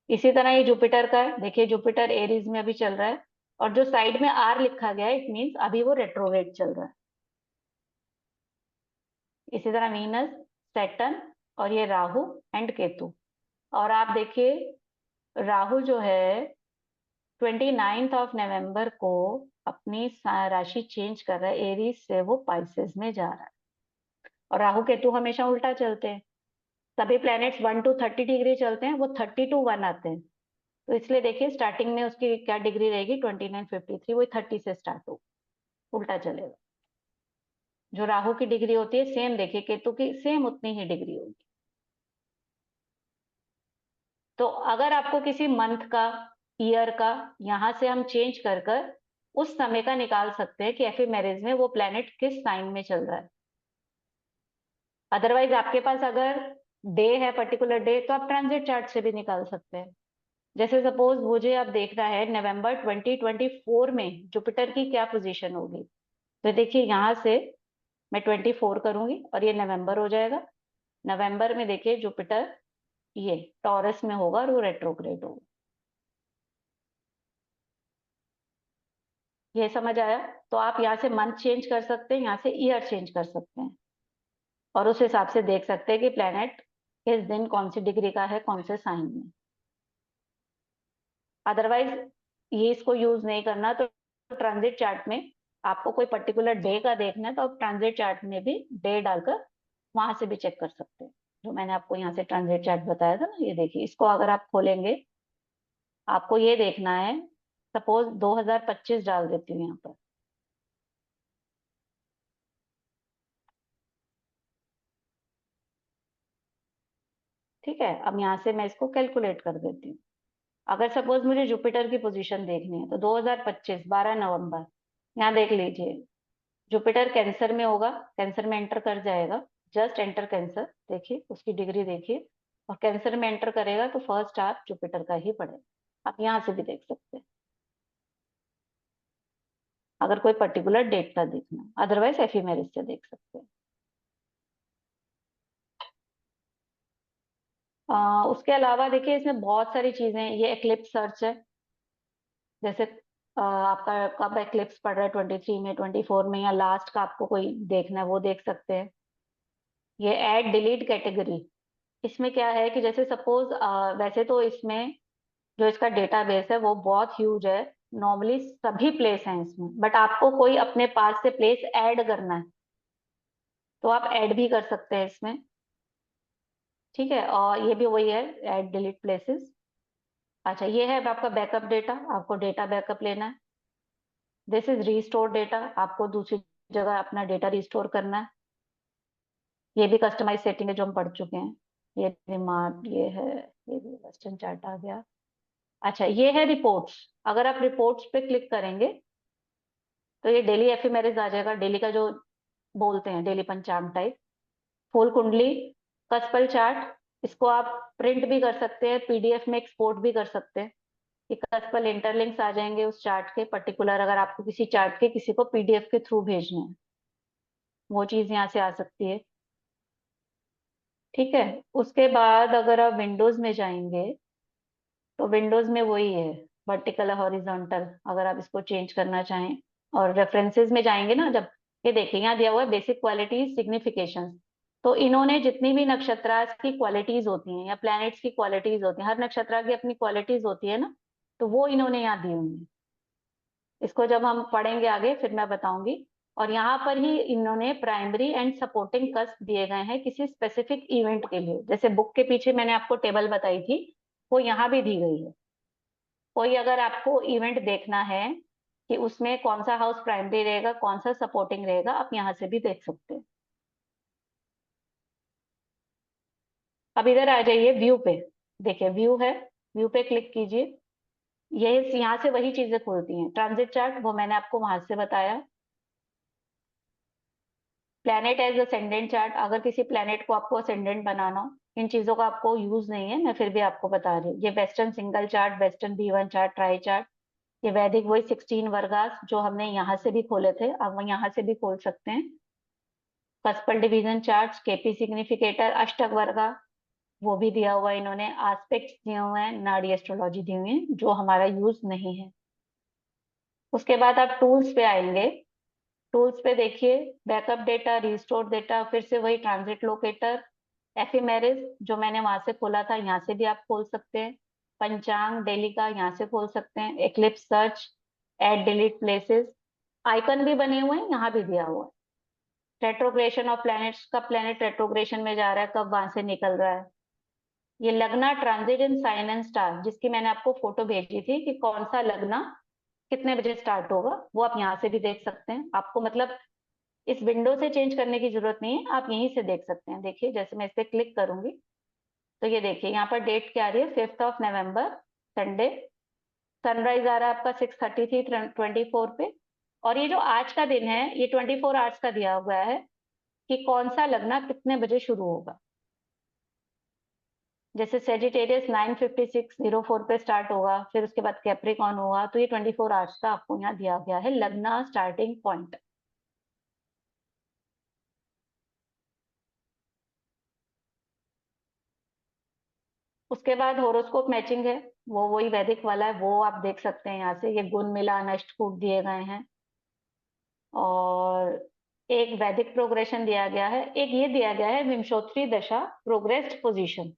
इसी तरह ये जुपिटर का है, देखिए जुपिटर एरीज में अभी चल रहा है और जो साइड में R लिखा गया है इट मीन्स अभी वो रेट्रोग्रेड चल रहा है। इसी तरह वीनस, सैटर्न और ये राहु एंड केतु। और आप देखिए राहु जो है 29 नवंबर को अपनी राशि चेंज कर रहा है, एरीज से वो पाइसेस में जा रहा है। और राहु केतु हमेशा उल्टा चलते हैं। सभी प्लैनेट्स 1 to 30 डिग्री चलते हैं, वो 30 to 1 आते हैं। तो इसलिए देखिए स्टार्टिंग में उसकी क्या डिग्री रहेगी, 2953, वो 30 से स्टार्ट हो, उल्टा चलेगा। जो राहु की डिग्री होती है सेम, देखिए केतु की सेम उतनी ही डिग्री होगी। तो अगर आपको किसी मंथ का, ईयर का यहां से हम चेंज कर कर उस समय का निकाल सकते हैं कि एफिमेरिज में वो प्लेनेट किस साइन में चल रहा है। अदरवाइज आपके पास अगर डे है, पर्टिकुलर डे, तो आप ट्रांजिट चार्ट से भी निकाल सकते हैं। जैसे सपोज मुझे अब देखना है नवंबर 2024 में जुपिटर की क्या पोजीशन होगी। तो देखिए यहां से मैं 24 करूंगी और ये नवंबर हो जाएगा। नवंबर में देखिए जुपिटर ये टॉरस में होगा और वो रेट्रोग्रेड होगा। ये समझ आया? तो आप यहाँ से मंथ चेंज कर सकते हैं, यहाँ से ईयर चेंज कर सकते हैं और उस हिसाब से देख सकते हैं कि प्लेनेट किस दिन कौन सी डिग्री का है, कौन से साइन में। अदरवाइज ये इसको यूज नहीं करना तो ट्रांजिट चार्ट में आपको कोई पर्टिकुलर डे का देखना है तो आप ट्रांजिट चार्ट में भी डे डालकर वहां से भी चेक कर सकते हैं। जो मैंने आपको यहाँ से ट्रांजिट चार्ट बताया था ना, ये देखिए, इसको अगर आप खोलेंगे आपको ये देखना है, सपोज 2025 डाल देती हूँ यहाँ पर। ठीक है, अब यहाँ से मैं इसको कैलकुलेट कर देती हूँ। अगर सपोज मुझे जुपिटर की पोजीशन देखनी है तो 2025 12 नवंबर, यहाँ देख लीजिए जुपिटर कैंसर में होगा, कैंसर में एंटर कर जाएगा। जस्ट एंटर कैंसर, देखिए उसकी डिग्री देखिए और कैंसर में एंटर करेगा तो फर्स्ट आप जुपिटर का ही पड़ेगा। आप यहाँ से भी देख सकते हैं अगर कोई पर्टिकुलर डेट का देखना, अदरवाइज एफिमेरिस से देख सकते हैं। उसके अलावा देखिए इसमें बहुत सारी चीजें, ये एक्लिप्स सर्च है। जैसे आपका कब एक्लिप्स पड़ रहा है, 23 में, 24 में, या लास्ट का आपको कोई देखना है वो देख सकते हैं। ये ऐड डिलीट कैटेगरी, इसमें क्या है कि जैसे सपोज वैसे तो इसमें जो इसका डेटाबेस है वो बहुत ह्यूज है, नॉर्मली सभी प्लेस हैं इसमें, बट आपको कोई अपने पास से प्लेस ऐड करना है तो आप ऐड भी कर सकते हैं इसमें। ठीक है, और ये भी वही है, ऐड डिलीट प्लेसेस। अच्छा, ये है अब आपका बैकअप डेटा, आपको डेटा बैकअप लेना है। दिस इज रीस्टोर डेटा, आपको दूसरी जगह अपना डेटा रिस्टोर करना है। ये भी कस्टमाइज सेटिंग है जो हम पढ़ चुके हैं। ये रिमार्क, ये है, ये भी वेस्टर्न चार्ट आ गया। अच्छा, ये है रिपोर्ट्स। अगर आप रिपोर्ट्स पे क्लिक करेंगे तो ये डेली एफिमेरिस आ जाएगा, डेली का जो बोलते हैं डेली पंचांग टाइप। फूल कुंडली, कस्पल चार्ट, इसको आप प्रिंट भी कर सकते हैं, पीडीएफ में एक्सपोर्ट भी कर सकते हैं। ये कस्पल इंटरलिंक्स आ जाएंगे उस चार्ट के पर्टिकुलर, अगर आपको किसी चार्ट के किसी को पीडीएफ के थ्रू भेजने हैं वो चीज यहाँ से आ सकती है। ठीक है, उसके बाद अगर आप विंडोज में जाएंगे तो विंडोज में वही है, वर्टिकल हॉरिजॉन्टल, अगर आप इसको चेंज करना चाहें। और रेफरेंसेस में जाएंगे ना जब, ये देखिए यहाँ दिया हुआ है बेसिक क्वालिटीज सिग्निफिकेशन। तो इन्होंने जितनी भी नक्षत्रास की क्वालिटीज होती हैं या प्लैनेट्स की क्वालिटीज होती हैं, हर नक्षत्र की अपनी क्वालिटीज होती है ना, तो वो इन्होंने यहाँ दी हुई है। इसको जब हम पढ़ेंगे आगे फिर मैं बताऊंगी। और यहाँ पर ही इन्होंने प्राइमरी एंड सपोर्टिंग कस्ट दिए गए हैं किसी स्पेसिफिक इवेंट के लिए। जैसे बुक के पीछे मैंने आपको टेबल बताई थी, वो यहाँ भी दी गई है। कोई अगर आपको इवेंट देखना है कि उसमें कौन सा हाउस प्राइमरी रहेगा कौन सा सपोर्टिंग रहेगा, आप यहाँ से भी देख सकते हैं। अब इधर आ जाइए व्यू पे, देखिए व्यू है, व्यू पे क्लिक कीजिए। ये यहाँ से वही चीजें खुलती हैं। ट्रांजिट चार्ट वो मैंने आपको वहां से बताया। प्लेनेट एज असेंडेंट चार्ट, अगर किसी प्लेनेट को आपको असेंडेंट बनाना हो, इन चीजों का आपको यूज नहीं है, मैं फिर भी आपको बता रही हूँ। ये western single chart, western B1 chart, try chart, ये वैदिक वही 16 वर्गास जो हमने यहाँ से भी खोले थे, अब वो यहाँ से भी खोल सकते हैं। Cuspal division chart, KP significator, ashtakavarga, वो भी दिया हुआ है इन्होंने। एस्पेक्ट्स दिए हुए हैं, नाड़ी एस्ट्रोलॉजी दी हुई है जो हमारा यूज नहीं है। उसके बाद आप टूल्स पे आएंगे। टूल्स पे देखिए बैकअप डेटा, रिस्टोर डेटा, फिर से वही ट्रांजिट लोकेटर, एफिमेरिस जो मैंने वहां से खोला था यहाँ से भी आप खोल सकते हैं। पंचांग डेली का यहाँ से खोल सकते हैं। Eclipse search, add delete places, icon भी बने हुए हैं, यहाँ भी दिया हुआ है। रेट्रोग्रेशन ऑफ प्लैनेट्स, कब प्लैनेट रेट्रोग्रेशन में जा रहा है, कब वहां से निकल रहा है। ये लगना transit in sign and star, जिसकी मैंने आपको फोटो भेजी थी कि कौन सा लगना कितने बजे स्टार्ट होगा, वो आप यहाँ से भी देख सकते हैं। आपको मतलब इस विंडो से चेंज करने की जरूरत नहीं है, आप यहीं से देख सकते हैं। देखिए जैसे मैं इस पे क्लिक करूंगी तो ये देखिए यहाँ पर डेट क्या आ रही है, 5 नवंबर, संडे। सनराइज आ रहा है आपका 6:30 थी 24 पे। और ये जो आज का दिन है ये 24 आवर्स का दिया हुआ है कि कौन सा लगना कितने बजे शुरू होगा। जैसे सेजिटेरियस 9:56:04 पे स्टार्ट होगा, फिर उसके बाद कैप्रिकॉन होगा, तो ये 24 आवर्स का आपको यहाँ दिया गया है लगना स्टार्टिंग पॉइंट। उसके बाद होरोस्कोप मैचिंग है, वो वही वैदिक वाला है, वो आप देख सकते हैं यहाँ से। ये गुण मिला नष्ट कूट दिए गए हैं, और एक वैदिक प्रोग्रेशन दिया गया है, एक ये दिया गया है विंशोत्तरी दशा प्रोग्रेस्ड पोजीशन,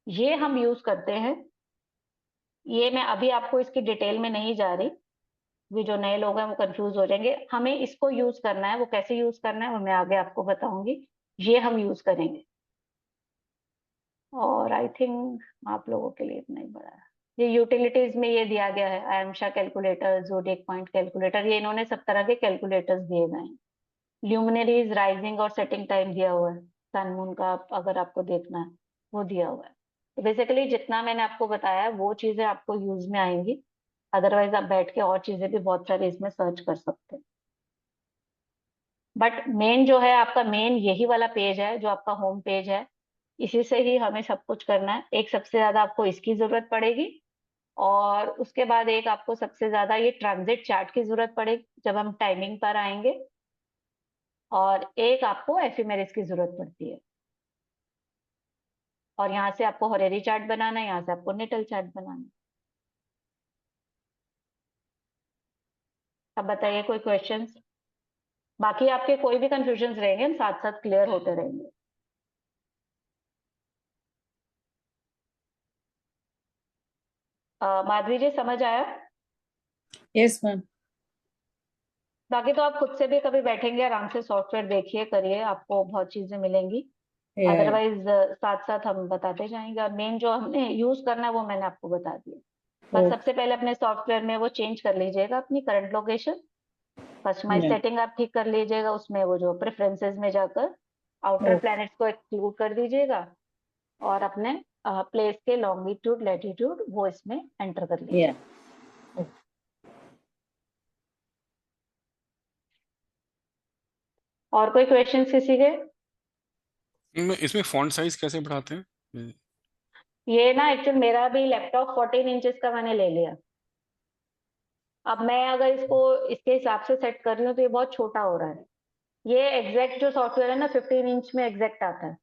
ये हम यूज करते हैं। ये मैं अभी आपको इसकी डिटेल में नहीं जा रही, भी जो नए लोग हैं वो कंफ्यूज हो जाएंगे। हमें इसको यूज करना है, वो कैसे यूज करना है वो मैं आगे आपको बताऊंगी। ये हम यूज करेंगे, और आई थिंक आप लोगों के लिए इतना ही बड़ा है। ये यूटिलिटीज में ये दिया गया है, आयमशा कैलकुलेटर, जोडियक पॉइंट कैलकुलेटर, ये इन्होंने सब तरह के कैलकुलेटर्स दिए गए हैं। ल्यूमिनरीज, राइजिंग और सेटिंग टाइम दिया हुआ है, सन मून का अगर आपको देखना है वो दिया हुआ है। तो बेसिकली जितना मैंने आपको बताया है वो चीजें आपको यूज में आएंगी, अदरवाइज आप बैठ के और चीजें भी बहुत सारी इसमें सर्च कर सकते हैं। बट मेन जो है आपका, मेन यही वाला पेज है जो आपका होम पेज है। इसी से ही हमें सब कुछ करना है। एक सबसे ज्यादा आपको इसकी जरूरत पड़ेगी, और उसके बाद एक आपको सबसे ज्यादा ये ट्रांजिट चार्ट की जरूरत पड़ेगी जब हम टाइमिंग पर आएंगे, और एक आपको एफिमेरिस की जरूरत पड़ती है। और यहाँ से आपको हॉरेरी चार्ट बनाना है, यहाँ से आपको नेटल चार्ट बनाना है। अब बताइए कोई क्वेश्चंस? बाकी आपके कोई भी कंफ्यूजन रहेंगे हम साथ साथ क्लियर होते रहेंगे। माधवी जी समझ आया? Yes, ma'am. बाकी तो आप खुद से भी कभी बैठेंगे आराम से, सॉफ्टवेयर देखिए करिए, आपको बहुत चीजें मिलेंगी। Yeah. अदरवाइज साथ साथ हम बताते जाएंगे, और मेन जो हमने यूज करना है वो मैंने आपको बता दिया। बस Okay. सबसे पहले अपने सॉफ्टवेयर में वो चेंज कर लीजिएगा अपनी current location, customize Yeah. Setting आप ठीक कर लीजिएगा, उसमें वो जो प्रेफरेंसेस में जाकर आउटर Okay. प्लैनेट्स को एक्सक्लूड कर दीजिएगा, और अपने प्लेस के लॉन्गिट्यूड लैटिट्यूड वो इसमें एंटर कर लीजिए। Yeah. और कोई क्वेश्चन किसी के? इसमें फॉन्ट साइज कैसे बढ़ाते हैं? ये ना एक्चुअल मेरा भी लैपटॉप 14 इंचेस का मैंने ले लिया। अब मैं अगर इसको इसके हिसाब से सेट कर रही हूँ तो ये बहुत छोटा हो रहा है। ये एग्जैक्ट जो सॉफ्टवेयर है ना 15 इंच में एग्जैक्ट आता है।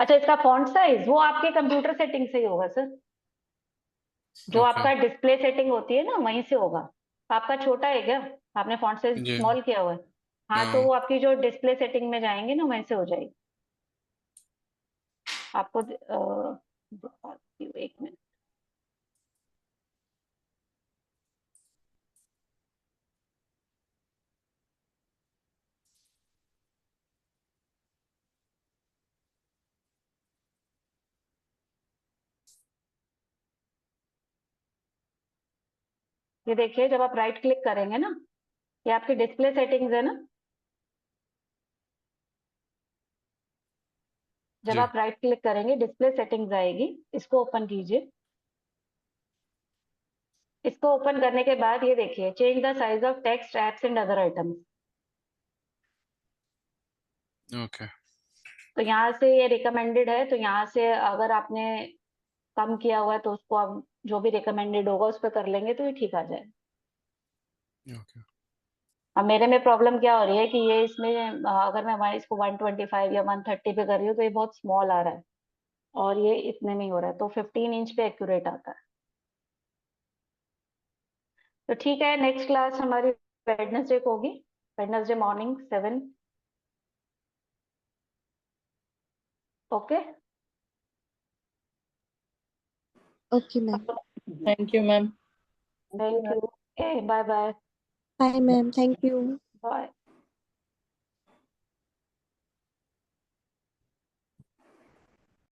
अच्छा, इसका फॉन्ट साइज वो आपके कंप्यूटर सेटिंग से ही होगा सर, जो ओके आपका डिस्प्ले सेटिंग होती है ना वहीं से होगा। आपका छोटा है क्या? आपने फॉन्ट साइज जी स्मॉल किया हुआ है? हाँ, तो हाँ। वो आपकी जो डिस्प्ले सेटिंग में जाएंगे ना वहीं से हो जाएगी। आपको एक मिनट, ये देखिए जब आप राइट क्लिक करेंगे ना, ये आपकी डिस्प्ले सेटिंग्स है ना, जब जी आप राइट क्लिक करेंगे डिस्प्ले सेटिंग्स आएगी, इसको ओपन कीजिए। इसको ओपन करने के बाद ये देखिए change the size of text apps and other items. Okay तो यहाँ से ये रिकमेंडेड है, तो यहाँ से अगर आपने कम किया हुआ है तो उसको आप जो भी रिकमेंडेड होगा उस पर कर लेंगे तो ये ठीक आ जाए। ओके अब मेरे में प्रॉब्लम क्या हो रही है कि ये इसमें अगर मैं इसको 125 या 130 पे कर रही हूँ तो ये बहुत स्मॉल आ रहा है, और ये इतने में ही हो रहा है, तो 15 इंच पे एक्यूरेट आता है। तो ठीक है, नेक्स्ट क्लास हमारी वेडनेसडे को होगी, Wednesday morning 7। Okay, Okay, ma'am. Thank you, ma'am. Thank you, bye bye Bye, ma'am. Thank you. Bye.